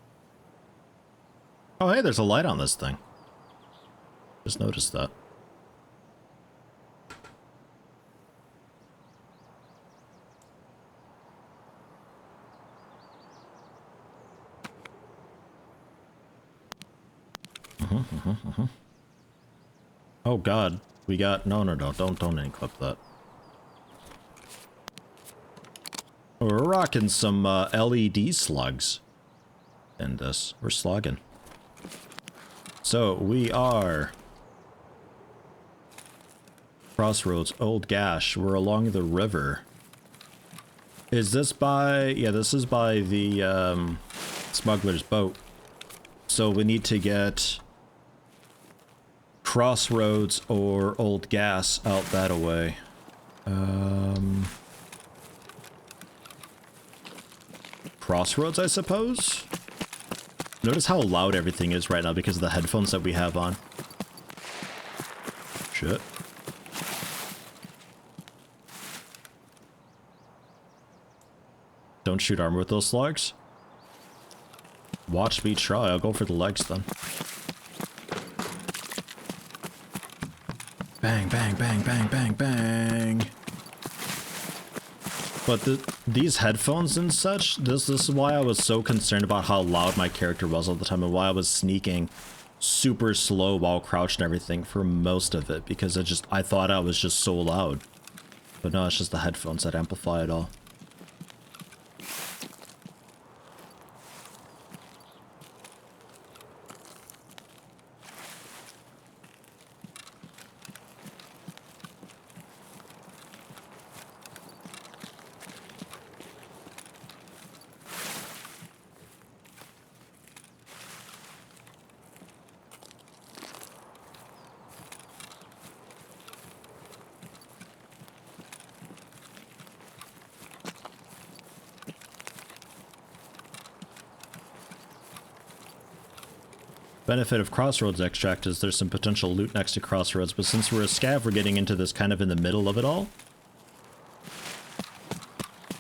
Oh, hey, there's a light on this thing. Just noticed that. Oh god, we got no, don't enclip that. We're rocking some LED slugs in this. We're slogging. So we are Crossroads, Old Gash. We're along the river. Is this by? Yeah, this is by the smuggler's boat. So we need to get Crossroads or Old Gas out that way. Crossroads, I suppose? Notice how loud everything is right now because of the headphones that we have on. Shit. Don't shoot armor with those slugs. Watch me try. I'll go for the legs then. Bang, bang, bang, bang, bang, bang. But these headphones and such, this is why I was so concerned about how loud my character was all the time and why I was sneaking super slow while crouched and everything for most of it, because I thought I was just so loud. But no, it's just the headphones that amplify it all. Benefit of Crossroads extract is there's some potential loot next to Crossroads, but since we're a scav, we're getting into this kind of in the middle of it all.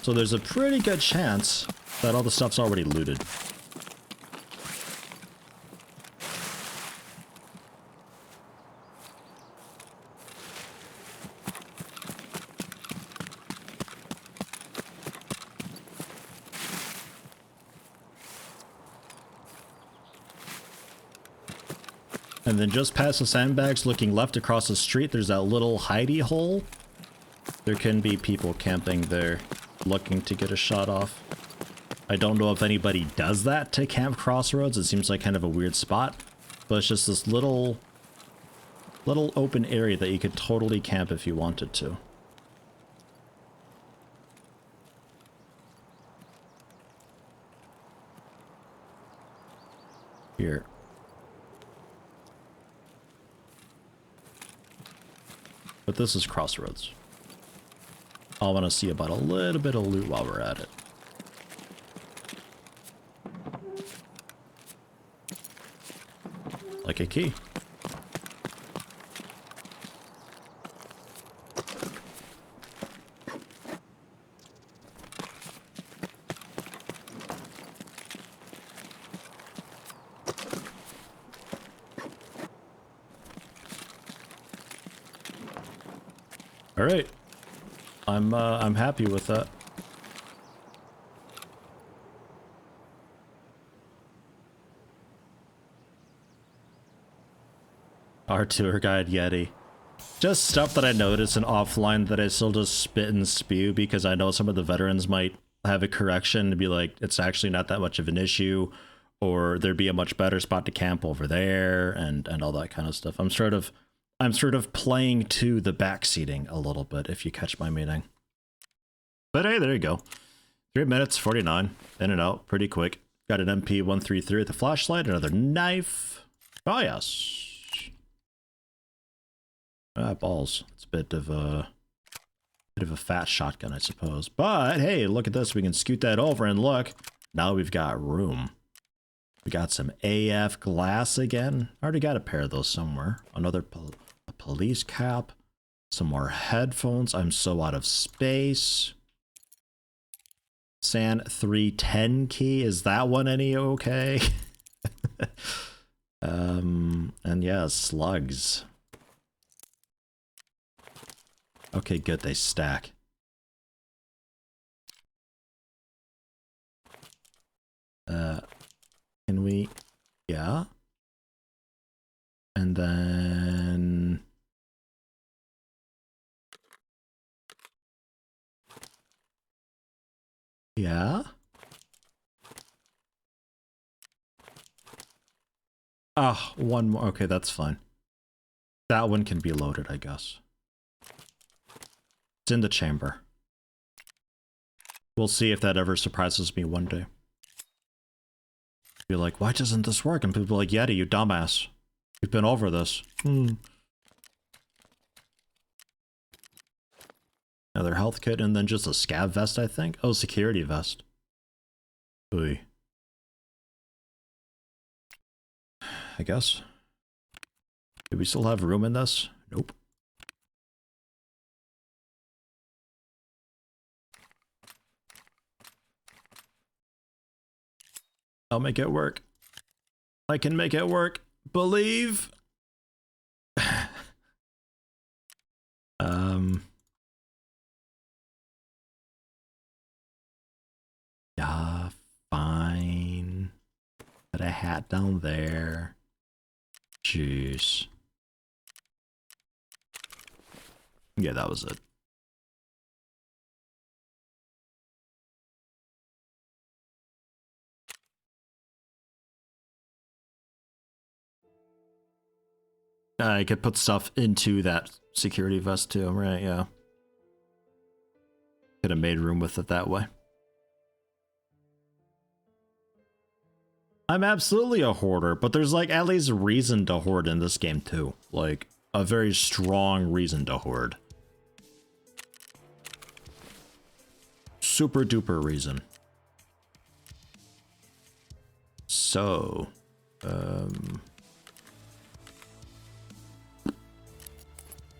So there's a pretty good chance that all the stuff's already looted. And then just past the sandbags, looking left across the street, there's that little hidey hole. There can be people camping there, looking to get a shot off. I don't know if anybody does that to Camp Crossroads. It seems like kind of a weird spot, but it's just this little open area that you could totally camp if you wanted to. Here. but this is Crossroads. I want to see about a little bit of loot while we're at it. Like a key. All right, I'm happy with that. Our tour guide Yeti. Just stuff that I noticed in offline that I still just spit and spew because I know some of the veterans might have a correction to be like, it's actually not that much of an issue, or there'd be a much better spot to camp over there, and all that kind of stuff. I'm sort of playing to the backseating a little bit, if you catch my meaning. But hey, there you go. 3 minutes 49, in and out, pretty quick. Got an MP133 with a flashlight, another knife. Oh yes. Ah, balls. It's a bit of a fat shotgun, I suppose. But hey, look at this. We can scoot that over and look. Now we've got room. We got some AF glass again. Already got a pair of those somewhere. Another a police cap. Some more headphones. I'm so out of space. San 310 key. Is that one any okay? And yeah, slugs. Okay, good, they stack. Can we... Yeah. And then... Yeah. Ah, one more. Okay, that's fine. That one can be loaded, I guess. It's in the chamber. We'll see if that ever surprises me one day. Be like, why doesn't this work? And people are like, Yeti, you dumbass. We've been over this. Another health kit and then just a scav vest, I think. Oh, security vest. Oy. I guess. Do we still have room in this? Nope. I'll make it work. I can make it work. Believe. Yeah, fine. Put a hat down there. Jeez. Yeah, that was it. I could put stuff into that security vest too, right? Yeah. Could have made room with it that way. I'm absolutely a hoarder, but there's like at least a reason to hoard in this game too. Like a very strong reason to hoard. Super duper reason. So,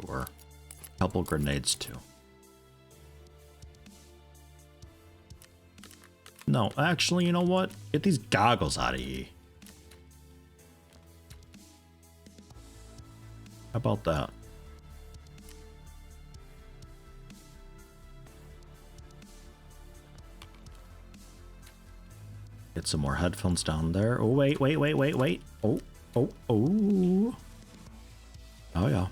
or a couple grenades too. No, actually, you know what? Get these goggles out of here. How about that? Get some more headphones down there. Oh, wait. Oh. Oh, yeah.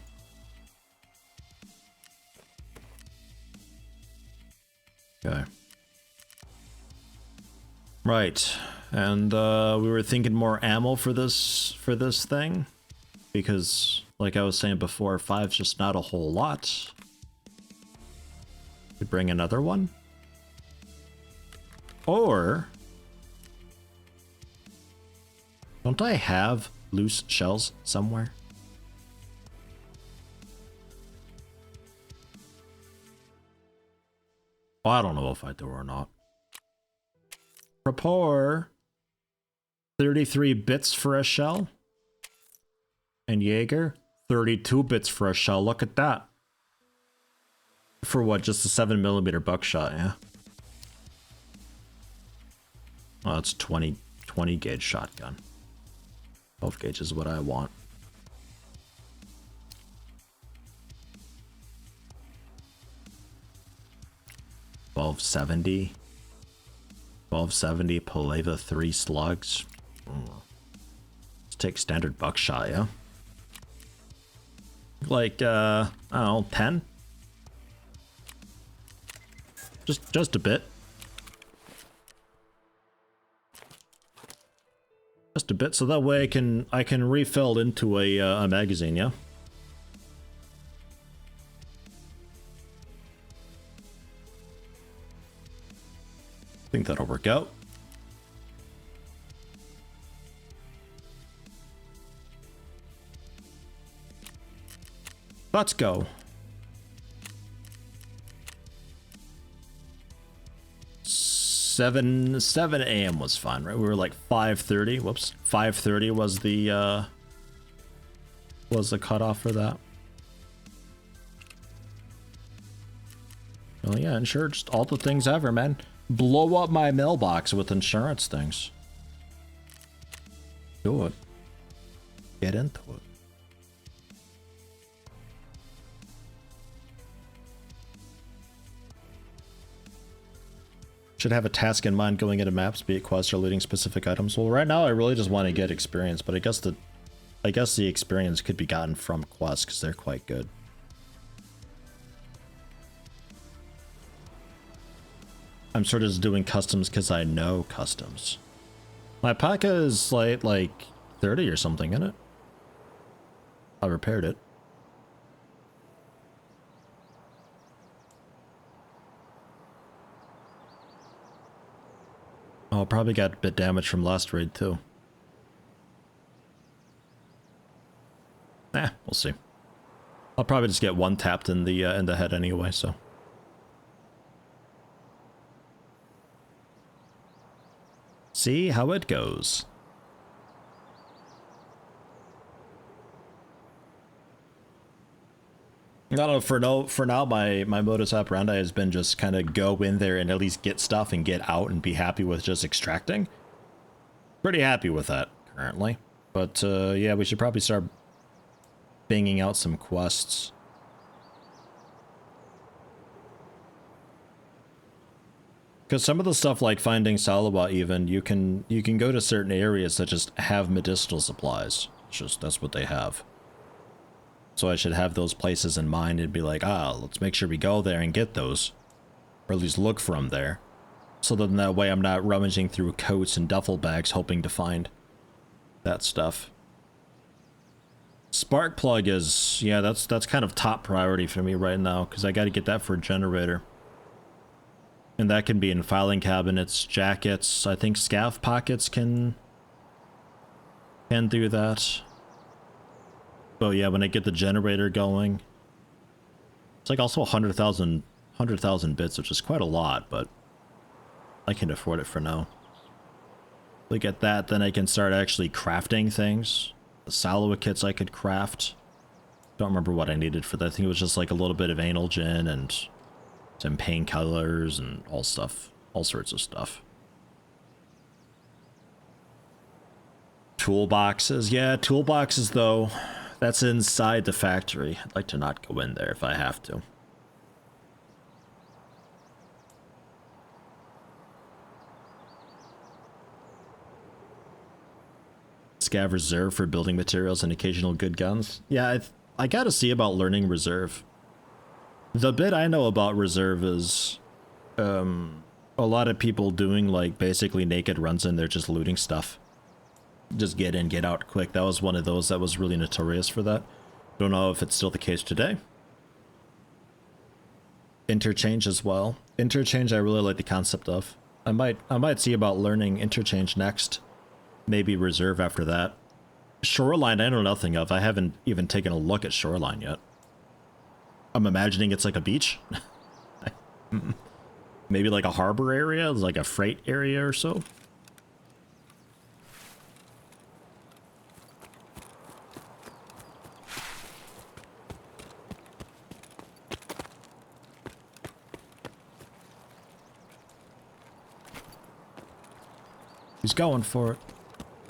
Okay. Right. And we were thinking more ammo for this thing. Because, like I was saying before, 5's just not a whole lot. We bring another one. Or... don't I have loose shells somewhere? Oh, I don't know if I do or not. Rapport. 33 bits for a shell. And Jaeger, 32 bits for a shell. Look at that. For what? Just a 7mm buckshot, yeah? Oh, that's 20 gauge shotgun. 12 gauge is what I want. $1270. 1270 Paleva 3 slugs. Let's take standard buckshot, yeah? Like, I don't know, 10? Just a bit. Just a bit, so that way I can refill into a magazine, yeah? I think that'll work out. Let's go. 7 a.m. was fine, right? We were like 5:30. Whoops, 5:30 was the cutoff for that. Well, yeah, insure just all the things ever, man. Blow up my mailbox with insurance things. Do it. Get into it. Should have a task in mind going into maps, be it quests or looting specific items. Well, right now I really just want to get experience, but I guess the experience could be gotten from quests because they're quite good. I'm sort of just doing customs because I know customs. My P.A.K.A. is like 30 or something, isn't it? I repaired it. Oh, probably got a bit damaged from last raid too. We'll see. I'll probably just get one tapped in the head anyway, so. See how it goes. I don't know, for now my modus operandi has been just kind of go in there and at least get stuff and get out and be happy with just extracting. Pretty happy with that currently. But yeah, we should probably start banging out some quests. Because some of the stuff like finding Salawa even, you can go to certain areas that just have medicinal supplies. It's just, that's what they have. So I should have those places in mind and be like, let's make sure we go there and get those. Or at least look for them there. So then that way I'm not rummaging through coats and duffel bags hoping to find that stuff. Spark plug is, yeah, that's kind of top priority for me right now, because I got to get that for a generator. And that can be in filing cabinets, jackets. I think scav pockets can do that. But yeah, when I get the generator going, it's like also 100,000 bits, which is quite a lot, but I can afford it for now. We get that, then I can start actually crafting things. The Salawa kits I could craft. Don't remember what I needed for that. I think it was just like a little bit of anal gin and some painkillers and all sorts of stuff. Toolboxes, yeah, toolboxes though. That's inside the factory. I'd like to not go in there if I have to. Scav reserve for building materials and occasional good guns. Yeah, I gotta see about learning reserve. The bit I know about reserve is a lot of people doing like basically naked runs in there just looting stuff. Just get in, get out quick. That was one of those that was really notorious for that. Don't know if it's still the case today. Interchange as well. Interchange I really like the concept of. I might see about learning interchange next. Maybe reserve after that. Shoreline I know nothing of. I haven't even taken a look at Shoreline yet. I'm imagining it's like a beach. Maybe like a harbor area, like a freight area or so. He's going for it.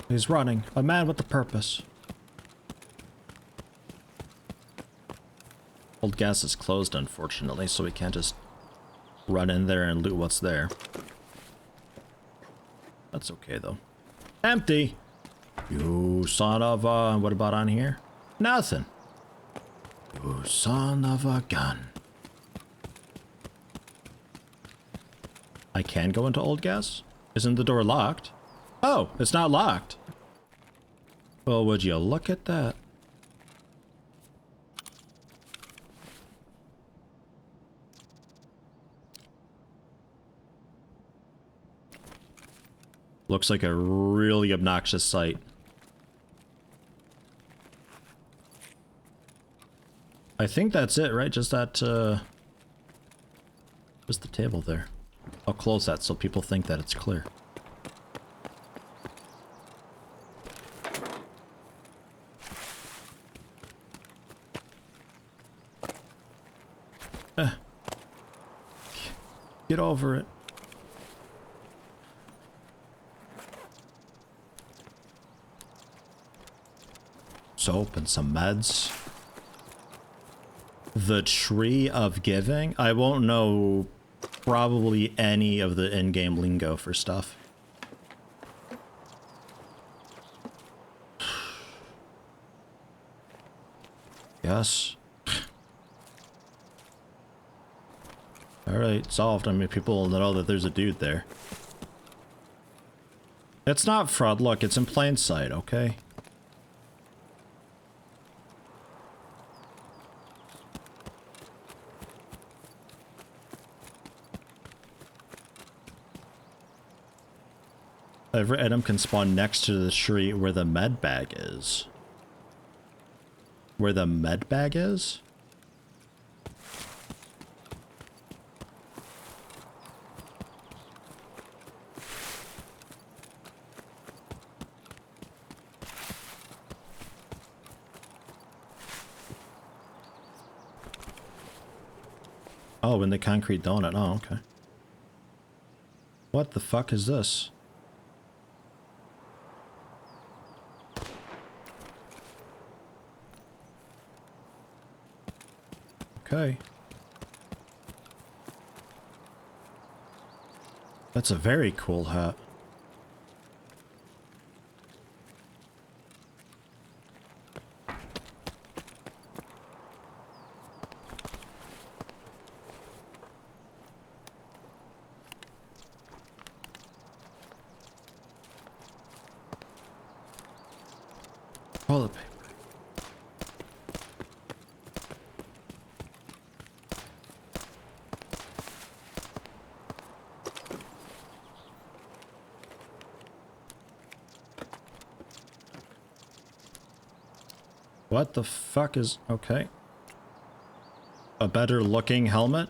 He's running. A man with a purpose. Old gas is closed, unfortunately, so we can't just run in there and loot what's there. That's okay, though. Empty! You son of a... What about on here? Nothing. You son of a gun. I can go into old gas? Isn't the door locked? Oh, it's not locked. Well, would you look at that? Looks like a really obnoxious sight. I think that's it, right? Just that, just the table there. I'll close that so people think that it's clear. Get over it. Soap and some meds. The Tree of Giving? I won't know probably any of the in-game lingo for stuff. Yes. Alright, solved. I mean, people will know that there's a dude there. It's not fraud. Look, it's in plain sight, okay? Every item can spawn next to the tree where the med bag is. Where the med bag is? Oh, in the concrete donut. Oh, okay. What the fuck is this? Okay. That's a very cool hat. Toilet paper. What the fuck is... Okay. A better looking helmet?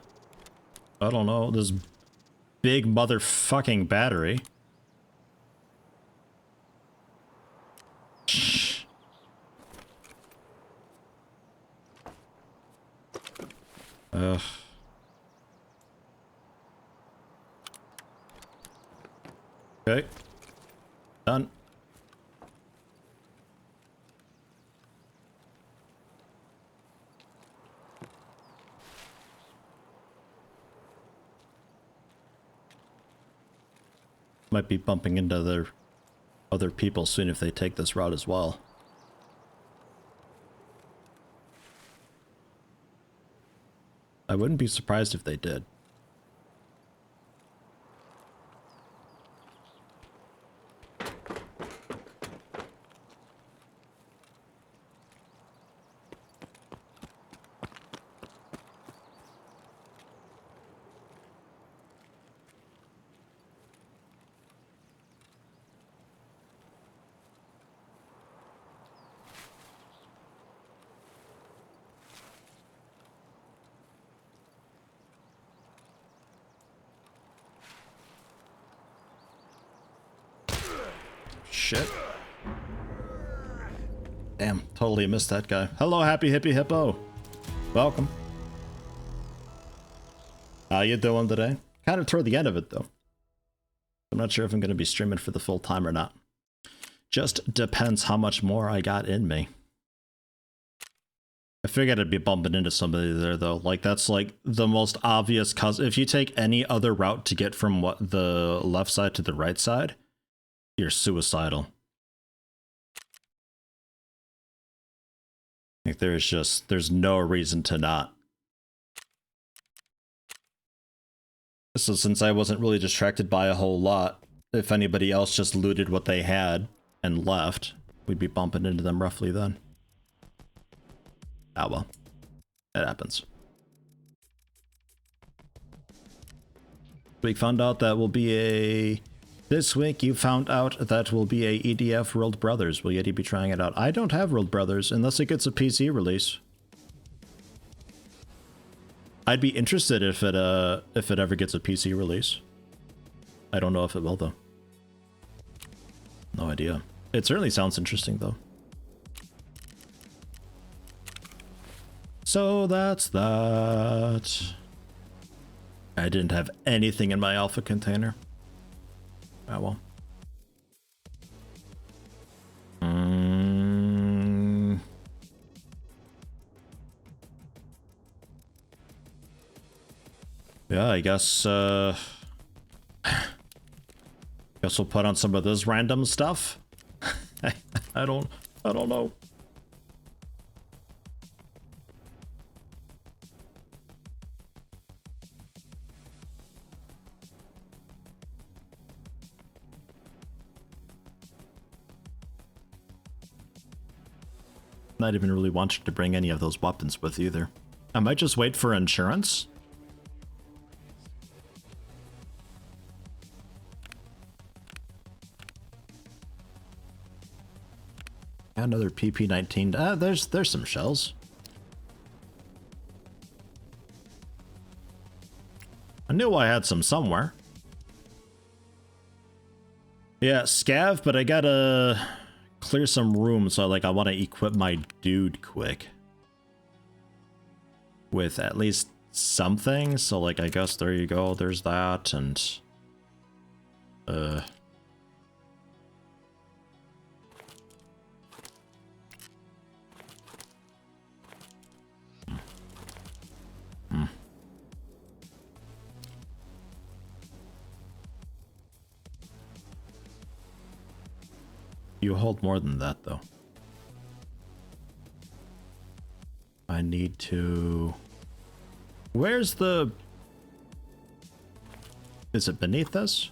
I don't know. This big motherfucking battery. Ugh. Okay. Done. Might be bumping into other people soon if they take this route as well. I wouldn't be surprised if they did. shit. Damn, totally missed that guy. Hello, Happy Hippie Hippo. Welcome. How you doing today? Kind of toward the end of it, though. I'm not sure if I'm going to be streaming for the full time or not. Just depends how much more I got in me. I figured I'd be bumping into somebody there, though. Like, that's like the most obvious cause. If you take any other route to get from what the left side to the right side, you're suicidal. Like, there's no reason to not. So since I wasn't really distracted by a whole lot, if anybody else just looted what they had and left, we'd be bumping into them roughly then. Ah well, that happens. We found out that will be a... This week you found out that will be a EDF World Brothers. Will Yeti be trying it out? I don't have World Brothers unless it gets a PC release. I'd be interested if it ever gets a PC release. I don't know if it will though. No idea. It certainly sounds interesting though. So that's that. I didn't have anything in my alpha container. Oh well. Yeah, I guess guess we'll put on some of this random stuff. I don't know. Not even really wanting to bring any of those weapons with either. I might just wait for insurance. Another PP-19. There's some shells. I knew I had some somewhere. Yeah, scav, but I gotta clear some room, so like I want to equip my dude quick with at least something. So like I guess there you go. There's that, and You hold more than that, though. I need to... Where's the... Is it beneath us?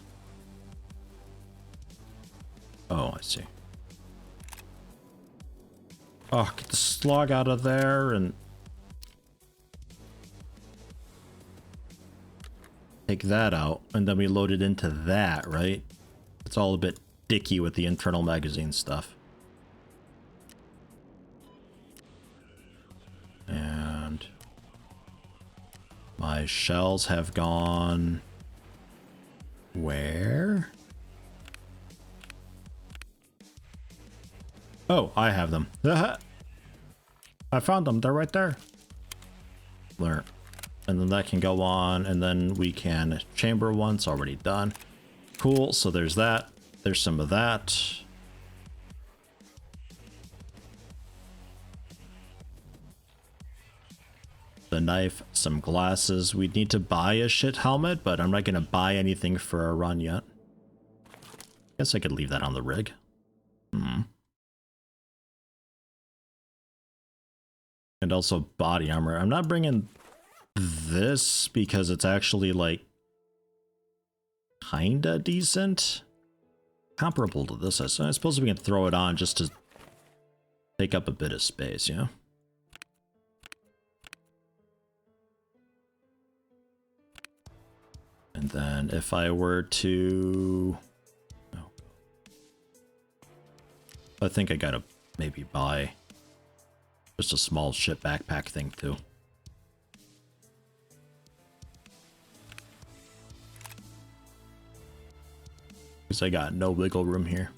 Oh, I see. Oh, get the slug out of there and... Take that out, and then we load it into that, right? It's all a bit dicky with the internal magazine stuff. And my shells have gone where? Oh, I have them. I found them. They're right there. There. And then that can go on, and then we can chamber one. It's already done. Cool. So there's that. There's some of that. The knife, some glasses. We'd need to buy a shit helmet, but I'm not going to buy anything for a run yet. Guess I could leave that on the rig. And also body armor. I'm not bringing this because it's actually like kinda decent. Comparable to this, I suppose we can throw it on just to take up a bit of space, yeah? And then if I were to... Oh. I think I gotta maybe buy just a small shit backpack thing too. Because I got no wiggle room here.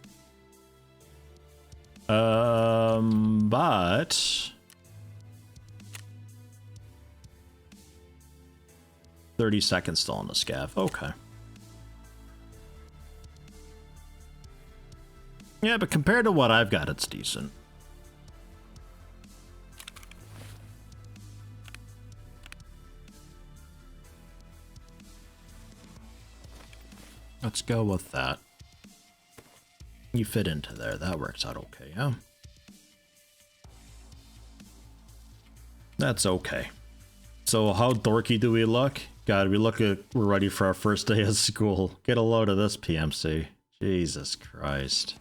But 30 seconds still on the scav. Okay. Yeah, but compared to what I've got, it's decent. Let's go with that. You fit into there. That works out okay, yeah? That's okay. So how dorky do we look? God, we're ready for our first day of school. Get a load of this, PMC. Jesus Christ.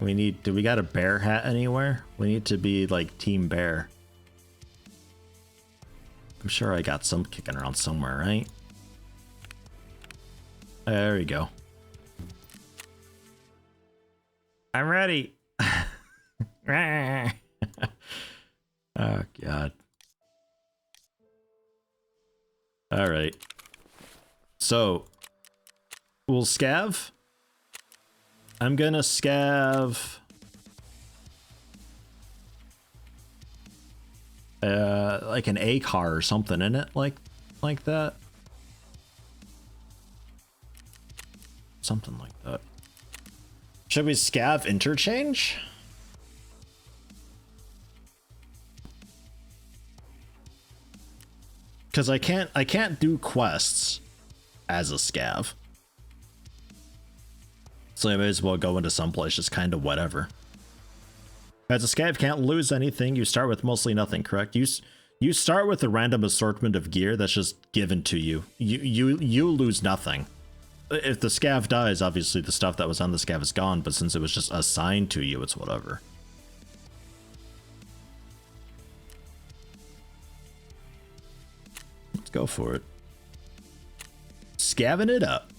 Do we got a bear hat anywhere? We need to be like Team Bear. I'm sure I got some kicking around somewhere, right? There we go. I'm ready. Oh, God. All right. So, we'll scav. I'm gonna scav. Like an A car or something in it, like that. Something like that. Should we scav interchange? Because I can't do quests as a scav. So I may as well go into someplace just kind of whatever. As a scav, can't lose anything. You start with mostly nothing, correct? You start with a random assortment of gear that's just given to you. You lose nothing. If the scav dies, obviously the stuff that was on the scav is gone, but since it was just assigned to you, it's whatever. Let's go for it. Scavving it up.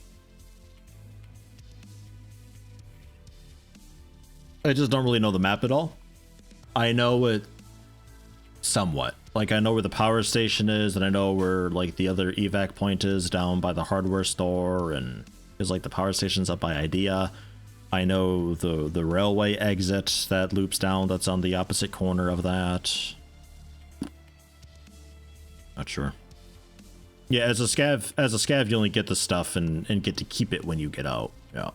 I just don't really know the map at all. I know it somewhat. Like, I know where the power station is, and I know where, like, the other evac point is down by the hardware store, and there's, like, the power station's up by Idea. I know the railway exit that loops down that's on the opposite corner of that. Not sure. Yeah, as a scav, you only get the stuff and get to keep it when you get out. Yeah.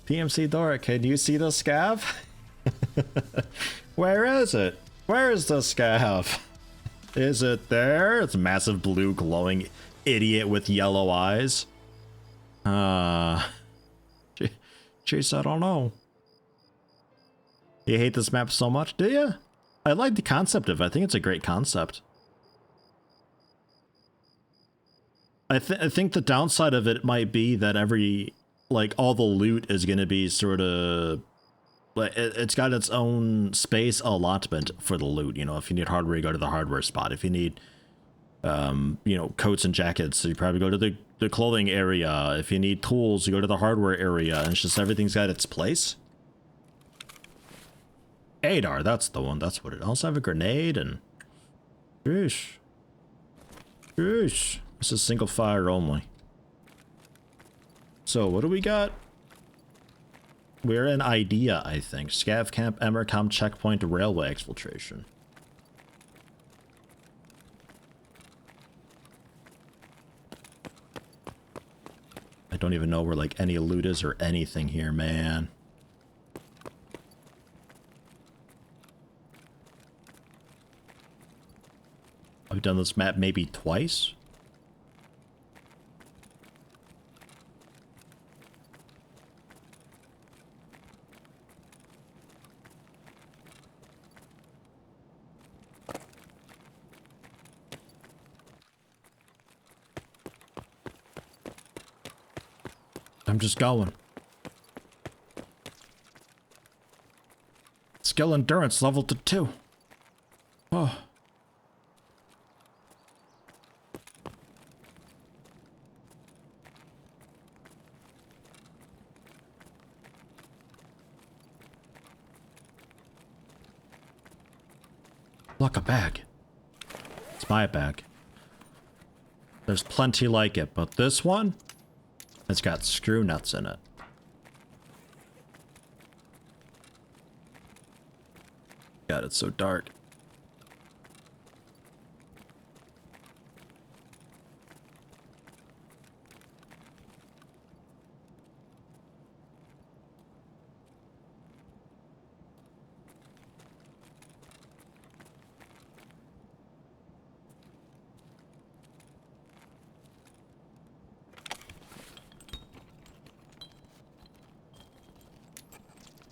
PMC Dora, can you see the scav? Where is it? Where is the scav? Is it there? It's a massive blue glowing idiot with yellow eyes. Jeez, I don't know. You hate this map so much, do you? I like the concept of it. I think it's a great concept. I think the downside of it might be that like all the loot is going to be sort of like it's got its own space allotment for the loot. You know, if you need hardware, you go to the hardware spot. If you need you know, coats and jackets, so you probably go to the clothing area. If you need tools, you go to the hardware area, and it's just everything's got its place. Adar, that's the one. That's what it. I also have a grenade and. Sheesh. Sheesh. This is single fire only. So what do we got? We're in Idea, I think. Scav camp, Emercom checkpoint, railway exfiltration. I don't even know where like any loot is or anything here, man. I've done this map maybe twice. I'm just going. Skill endurance level to 2. Oh. Lock a bag. my bag. There's plenty like it, but this one, it's got screw nuts in it. God, it's so dark.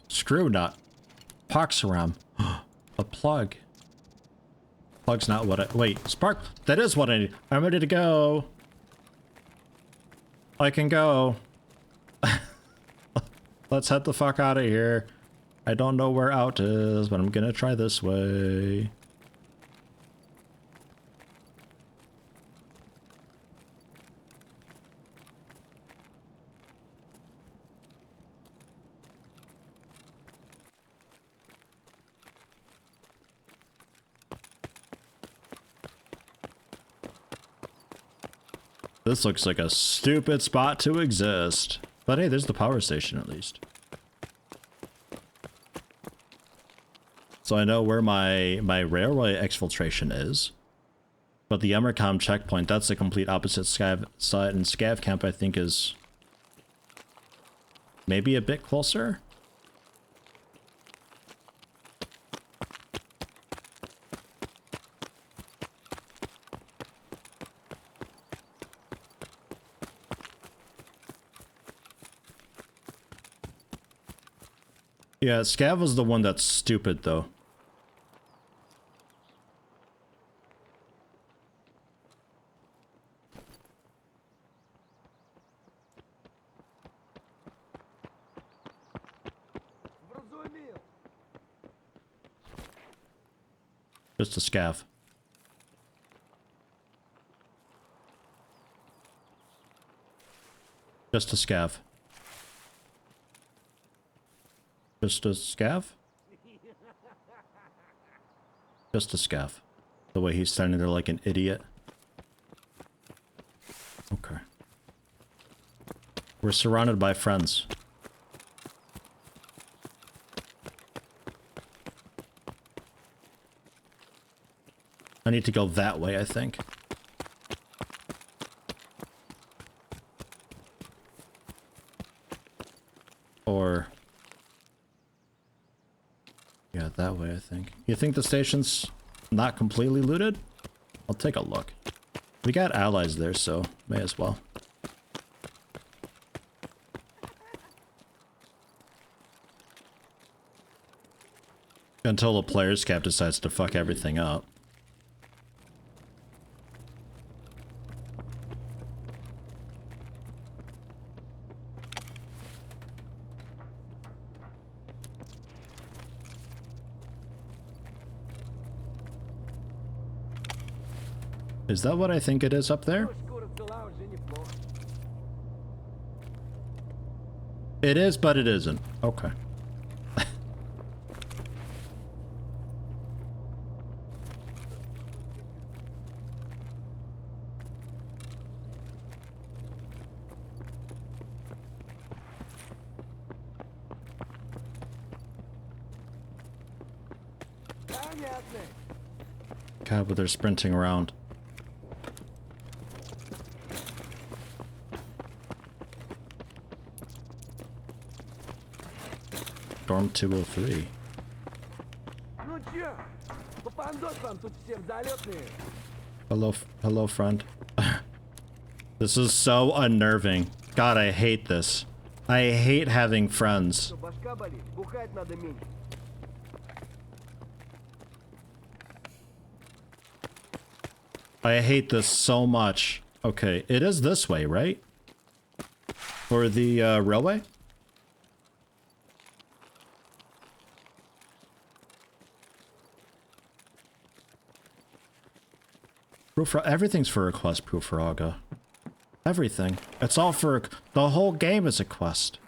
Screw nut. Poxaram. A plug. Plug's not what I... Wait, spark... That is what I need. I'm ready to go. I can go. Let's head the fuck out of here. I don't know where out is, but I'm gonna try this way. This looks like a stupid spot to exist. But hey, there's the power station at least. So I know where my railway exfiltration is. But the Emercom checkpoint, that's the complete opposite scav side, and scav camp I think is maybe a bit closer. Yeah, scav was the one that's stupid though. Just a scav. Just a scav. Just a scav? Just a scav. The way he's standing there like an idiot. Okay. We're surrounded by friends. I need to go that way, I think. Or... yeah, that way, I think. You think the station's not completely looted? I'll take a look. We got allies there, so may as well. Until the players cap decides to fuck everything up. Is that what I think it is up there? It is, but it isn't. Okay. God, but they're sprinting around. Storm 203. Hello, friend. This is so unnerving. God, I hate this. I hate having friends. I hate this so much. Okay, it is this way, right? For the railway? Everything's for a quest, Prufraga. Everything. It's all for... the whole game is a quest.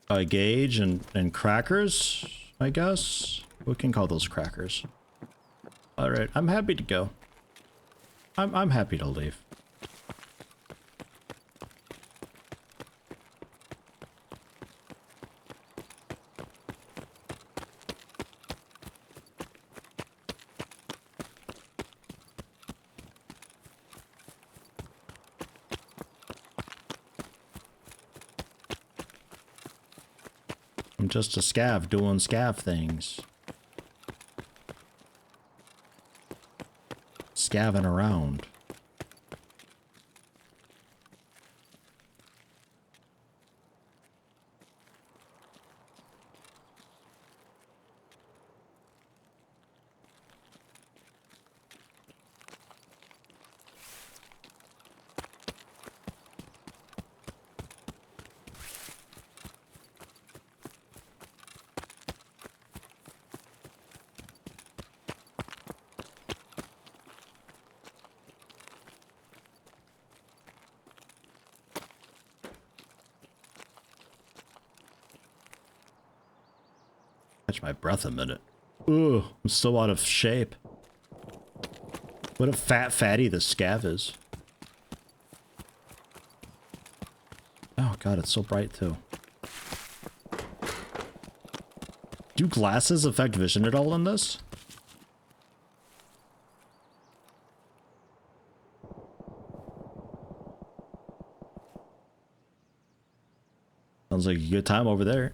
A gauge and crackers, I guess? We can call those crackers. Alright, I'm happy to go. I'm happy to leave. I'm just a scav doing scav things. Scavving around. Catch my breath a minute. Ooh, I'm so out of shape. What a fat fatty the scav is. Oh god, it's so bright too. Do glasses affect vision at all in this? Sounds like a good time over there.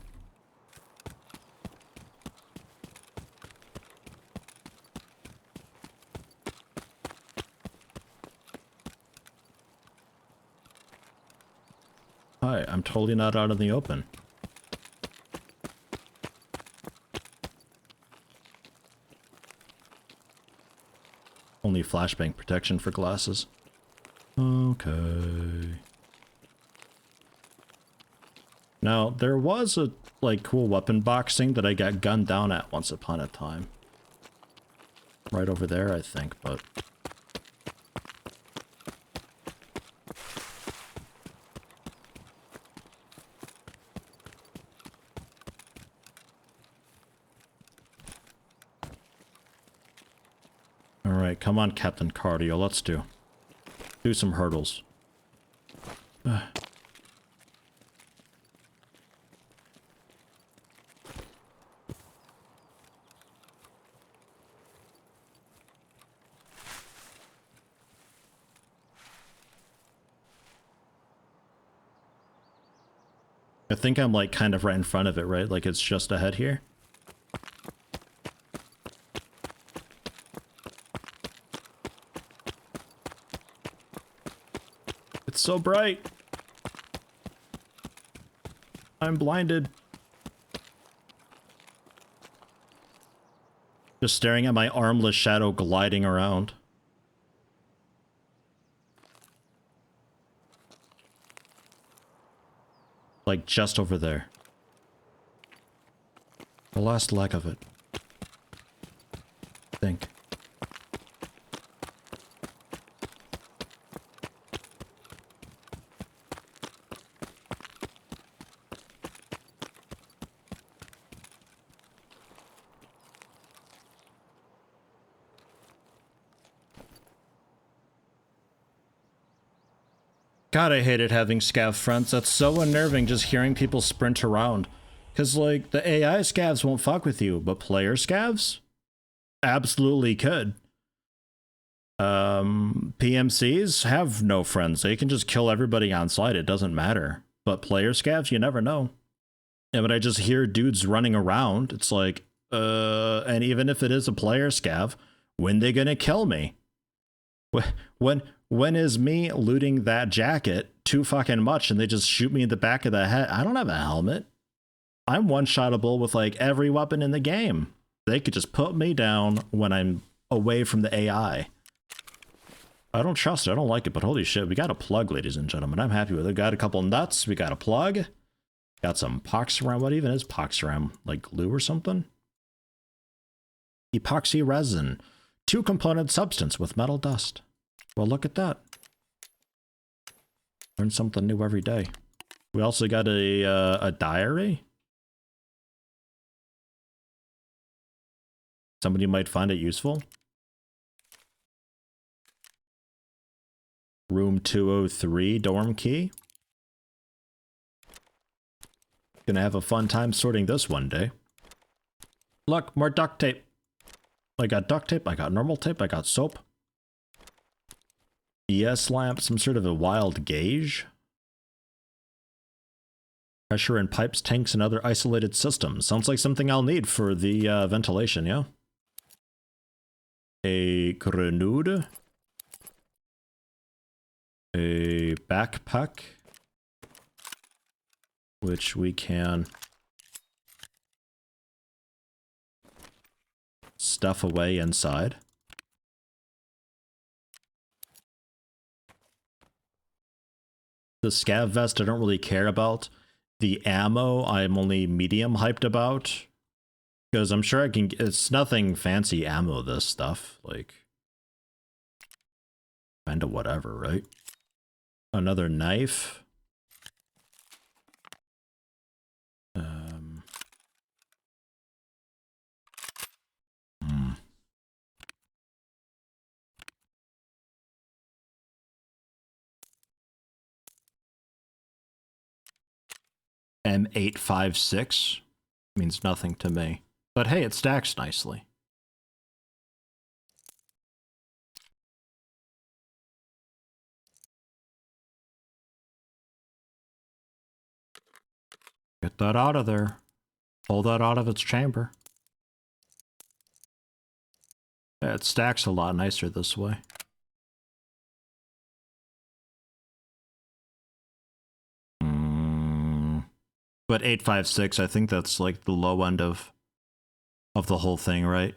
Hi, I'm totally not out in the open. Only flashbang protection for glasses. Okay. Now, there was a, like, cool weapon boxing that I got gunned down at once upon a time. Right over there, I think, but... Alright, come on, Captain Cardio, let's do some hurdles. I think I'm like kind of right in front of it, right? Like it's just ahead here. It's so bright. I'm blinded. Just staring at my armless shadow gliding around. Like just over there. The last leg of it. I think. God, I hated having scav fronts. That's so unnerving just hearing people sprint around. Because, like, the AI scavs won't fuck with you, but player scavs? Absolutely could. PMCs have no friends. They can just kill everybody on site. It doesn't matter. But player scavs, you never know. And when I just hear dudes running around, it's like, and even if it is a player scav, when they gonna kill me? When is me looting that jacket too fucking much and they just shoot me in the back of the head? I don't have a helmet. I'm one-shottable with like every weapon in the game. They could just put me down when I'm away from the AI. I don't trust it. I don't like it, but holy shit, we got a plug, ladies and gentlemen. I'm happy with it. Got a couple nuts. We got a plug. Got some poxaram. What even is poxaram? Like glue or something? Epoxy resin. 2-component substance with metal dust. Well, look at that. Learn something new every day. We also got a diary. Somebody might find it useful. Room 203 dorm key. Gonna have a fun time sorting this one day. Look, more duct tape. I got duct tape, I got normal tape, I got soap. ES lamp, some sort of a wild gauge. Pressure in pipes, tanks, and other isolated systems. Sounds like something I'll need for the ventilation, yeah? A grenade. A backpack. Which we can stuff away inside. The scav vest I don't really care about. The ammo I'm only medium hyped about. Because I'm sure I can... It's nothing fancy ammo, this stuff. Like... Kinda whatever, right? Another knife. M856 means nothing to me. But hey, it stacks nicely. Get that out of there. Pull that out of its chamber. Yeah, it stacks a lot nicer this way. But 856, I think that's like the low end of the whole thing, right?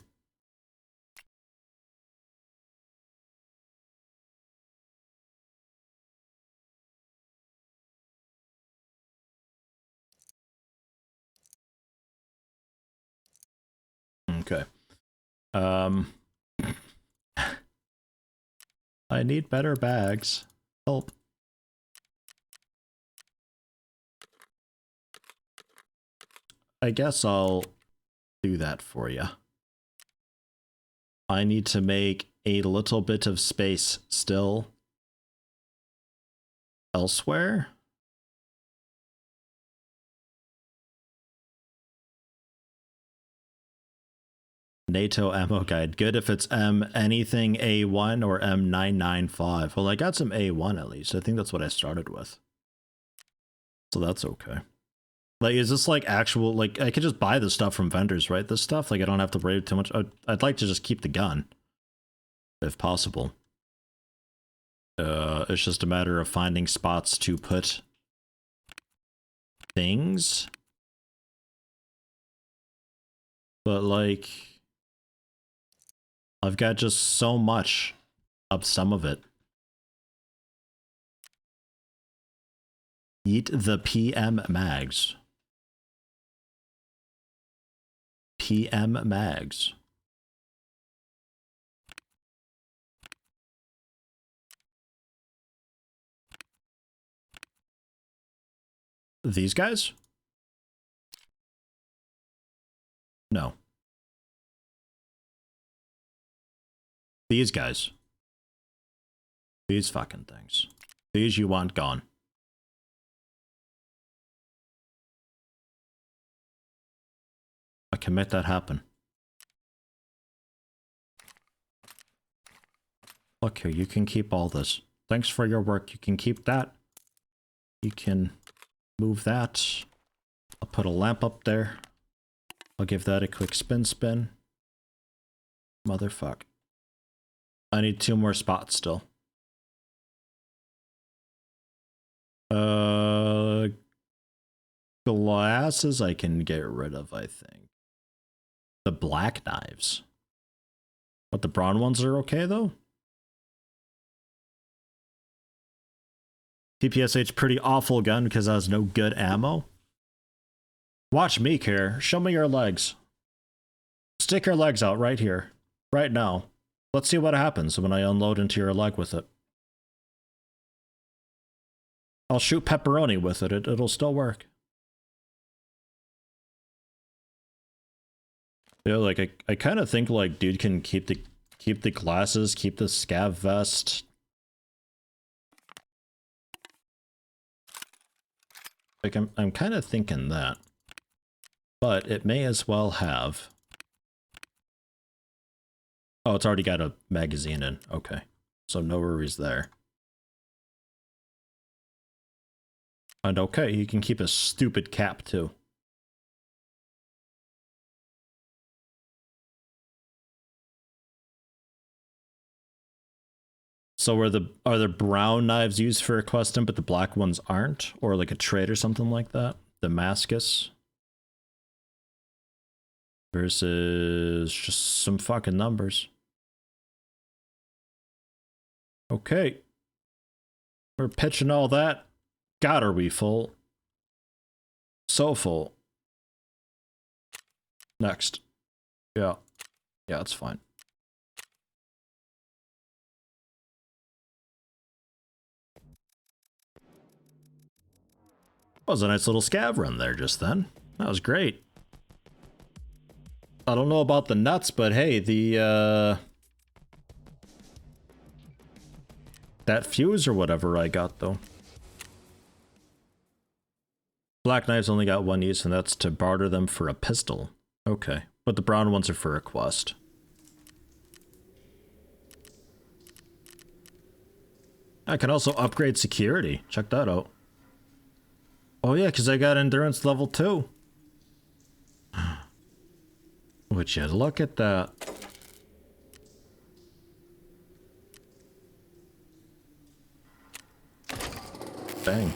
Okay. I need better bags. Help. I guess I'll do that for you. I need to make a little bit of space still elsewhere. NATO ammo guide. Good if it's M anything A1 or M995. Well, I got some A1 at least. I think that's what I started with. So that's okay. Like, is this like actual, like, I could just buy this stuff from vendors, right? This stuff, like, I don't have to worry too much. I'd like to just keep the gun, if possible. It's just a matter of finding spots to put things. But, like, I've got just so much of some of it. Eat the PM mags. PM mags. These guys? No. These guys. These fucking things. These you want gone. I can make that happen. Look here, you can keep all this. Thanks for your work. You can keep that. You can move that. I'll put a lamp up there. I'll give that a quick spin. Motherfuck. I need 2 more spots still. Glasses I can get rid of, I think. The black knives. But the brown ones are okay, though? PPSH pretty awful gun because it has no good ammo. Watch me, Care. Show me your legs. Stick your legs out right here. Right now. Let's see what happens when I unload into your leg with it. I'll shoot pepperoni with it. It'll still work. Yeah, like I kind of think like dude can keep the glasses, keep the scav vest. Like, I'm kind of thinking that. But it may as well have... Oh, it's already got a magazine in. Okay. So no worries there. And okay, you can keep a stupid cap too. So are the brown knives used for a custom, but the black ones aren't? Or like a trade or something like that? Damascus versus just some fucking numbers. Okay. We're pitching all that. God, are we full? So full. Next. Yeah. Yeah, it's fine. That was a nice little scav run there just then. That was great. I don't know about the nuts, but hey, the that fuse or whatever I got though. Black knives only got one use, and that's to barter them for a pistol. Okay, but the brown ones are for a quest. I can also upgrade security. Check that out. Oh yeah, because I got endurance level 2. Would you look at that? Bang.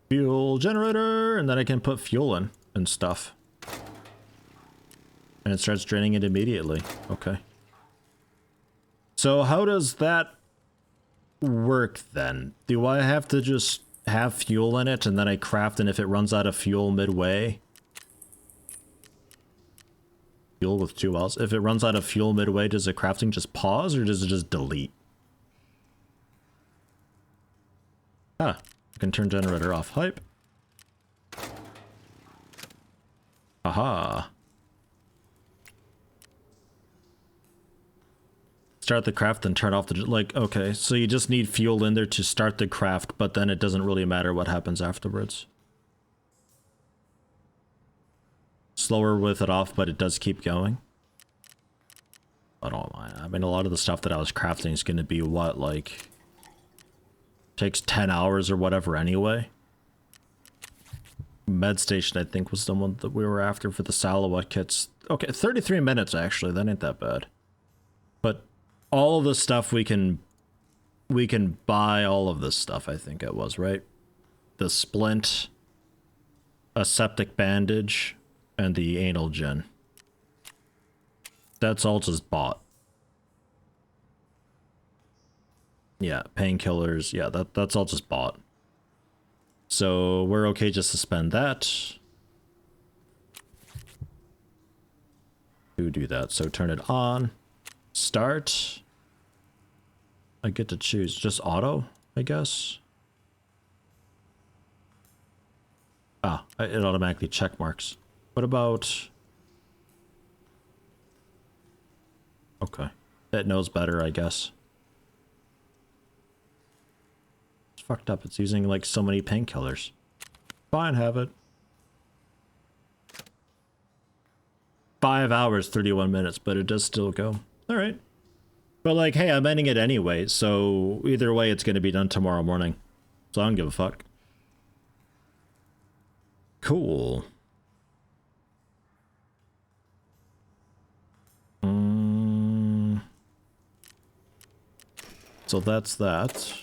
Fuel generator, and then I can put fuel in and stuff. And it starts draining it immediately. Okay. So how does that work then? Do I have to just have fuel in it and then I craft, and if it runs out of fuel midway? Fuel with 2 L's. If it runs out of fuel midway, does the crafting just pause or does it just delete? Ah, I can turn generator off. Hype. Aha. Start the craft and turn off the... Like, okay, so you just need fuel in there to start the craft, but then it doesn't really matter what happens afterwards. Slower with it off, but it does keep going. I don't mind. I mean, a lot of the stuff that I was crafting is going to be what, like... Takes 10 hours or whatever anyway. Med station, I think, was the one that we were after for the Salawat kits. Okay, 33 minutes, actually. That ain't that bad. But all of the stuff we can buy all of this stuff, I think it was, right? The splint, a septic bandage, and the anal gen. That's all just bought. Yeah, painkillers. Yeah, that's all just bought. So we're okay just to spend that. To do that. So turn it on. Start. I get to choose just auto, I guess. Ah, it automatically check marks. What about... Okay. It knows better, I guess. Fucked up. It's using like so many painkillers. Fine, have it. 5 hours, 31 minutes, but it does still go. All right. But like, hey, I'm ending it anyway, so either way, it's going to be done tomorrow morning. So I don't give a fuck. Cool. So that's that.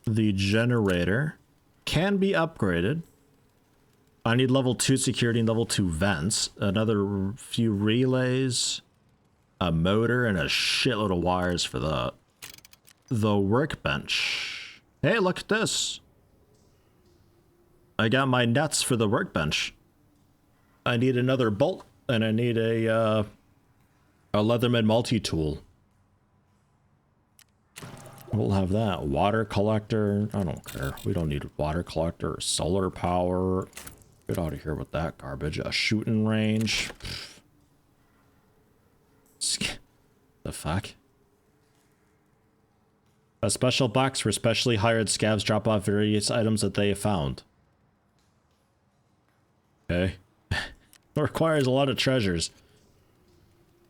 The generator can be upgraded. I need level 2 security and level 2 vents, another few relays, a motor, and a shitload of wires for that. The workbench. Hey, look at this. I got my nuts for the workbench. I need another bolt, and I need a Leatherman multi-tool. We'll have that. Water collector. I don't care. We don't need a water collector or solar power. Get out of here with that garbage. A shooting range. The fuck? A special box where specially hired scavs drop off various items that they have found. Okay. Requires a lot of treasures.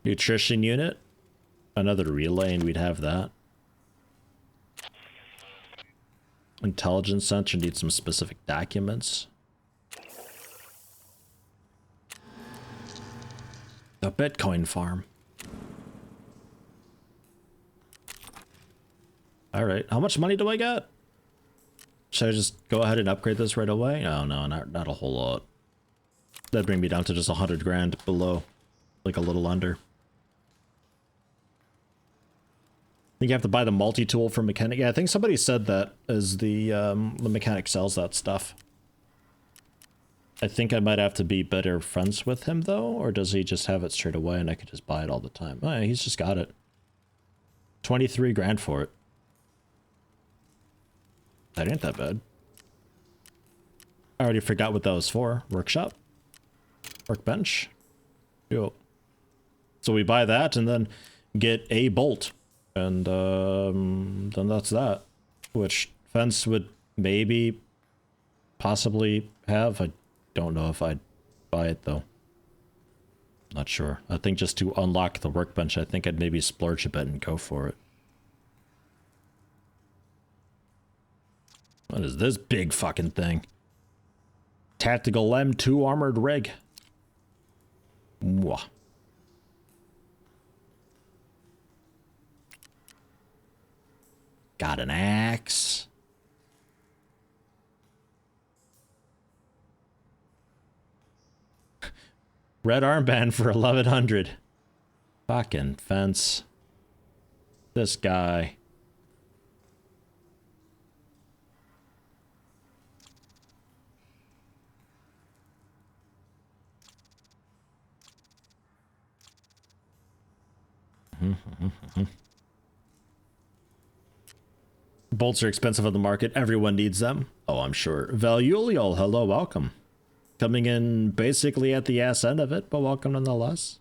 Nutrition unit. Another relay and we'd have that. Intelligence center needs some specific documents. The Bitcoin farm. Alright, how much money do I got? Should I just go ahead and upgrade this right away? Oh no, not a whole lot. That'd bring me down to just 100 grand below. Like a little under. I think you have to buy the multi-tool from mechanic. Yeah, I think somebody said that as the mechanic sells that stuff. I think I might have to be better friends with him though, or does he just have it straight away and I could just buy it all the time? Oh, yeah, he's just got it. 23 grand for it. That ain't that bad. I already forgot what that was for. Workshop? Workbench? Yo. So we buy that and then get a bolt. And then that's that. Which Fence would maybe possibly have. I don't know if I'd buy it though. Not sure. I think just to unlock the workbench, I think I'd maybe splurge a bit and go for it. What is this big fucking thing? Tactical M2 armored rig. Mwah. Got an axe. Red armband for 1100. Fucking Fence. This guy. Bolts are expensive on the market. Everyone needs them. Oh, I'm sure. Valulial, hello, welcome. Coming in basically at the ass end of it, but welcome nonetheless.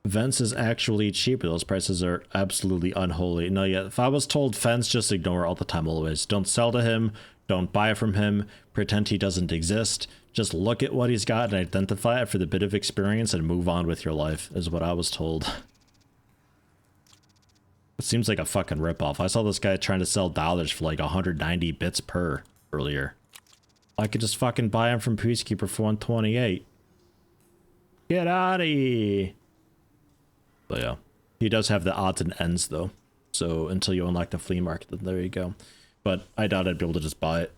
Fence is actually cheaper. Those prices are absolutely unholy. No, yeah, if I was told Fence, just ignore it all the time, always. Don't sell to him. Don't buy from him. Pretend he doesn't exist. Just look at what he's got and identify it for the bit of experience and move on with your life, is what I was told. It seems like a fucking ripoff. I saw this guy trying to sell dollars for like 190 bits per earlier. I could just fucking buy him from Peacekeeper for 128. Get out of here. But yeah, he does have the odds and ends though. So until you unlock the flea market, then there you go. But I doubt I'd be able to just buy it.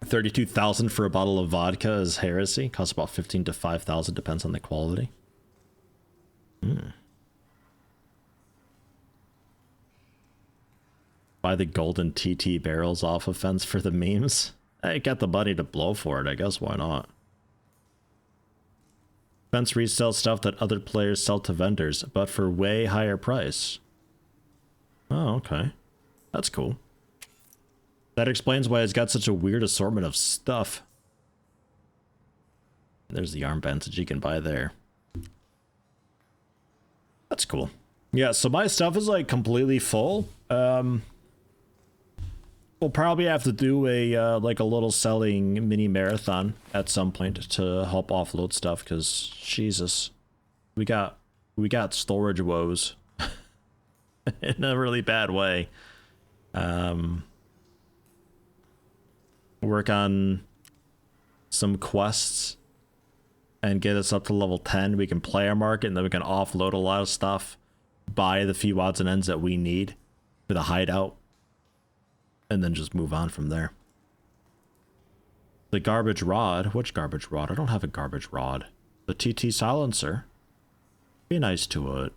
32,000 for a bottle of vodka is heresy. Costs about 15 to 5,000, depends on the quality. Buy the golden TT barrels off of Fence for the memes. I got the money to blow for it, I guess why not? Fence resells stuff that other players sell to vendors, but for way higher price. Oh, okay. That's cool. That explains why it's got such a weird assortment of stuff. There's the armbands that you can buy there. That's cool. Yeah, so my stuff is like completely full. We'll probably have to do a like a little selling mini marathon at some point to help offload stuff because Jesus, we got storage woes in a really bad way. Work on some quests and get us up to level 10. We can play our market and then we can offload a lot of stuff, buy the few odds and ends that we need for the hideout, and then just move on from there. The garbage rod. Which garbage rod? I don't have a garbage rod. The TT silencer. Be nice to it.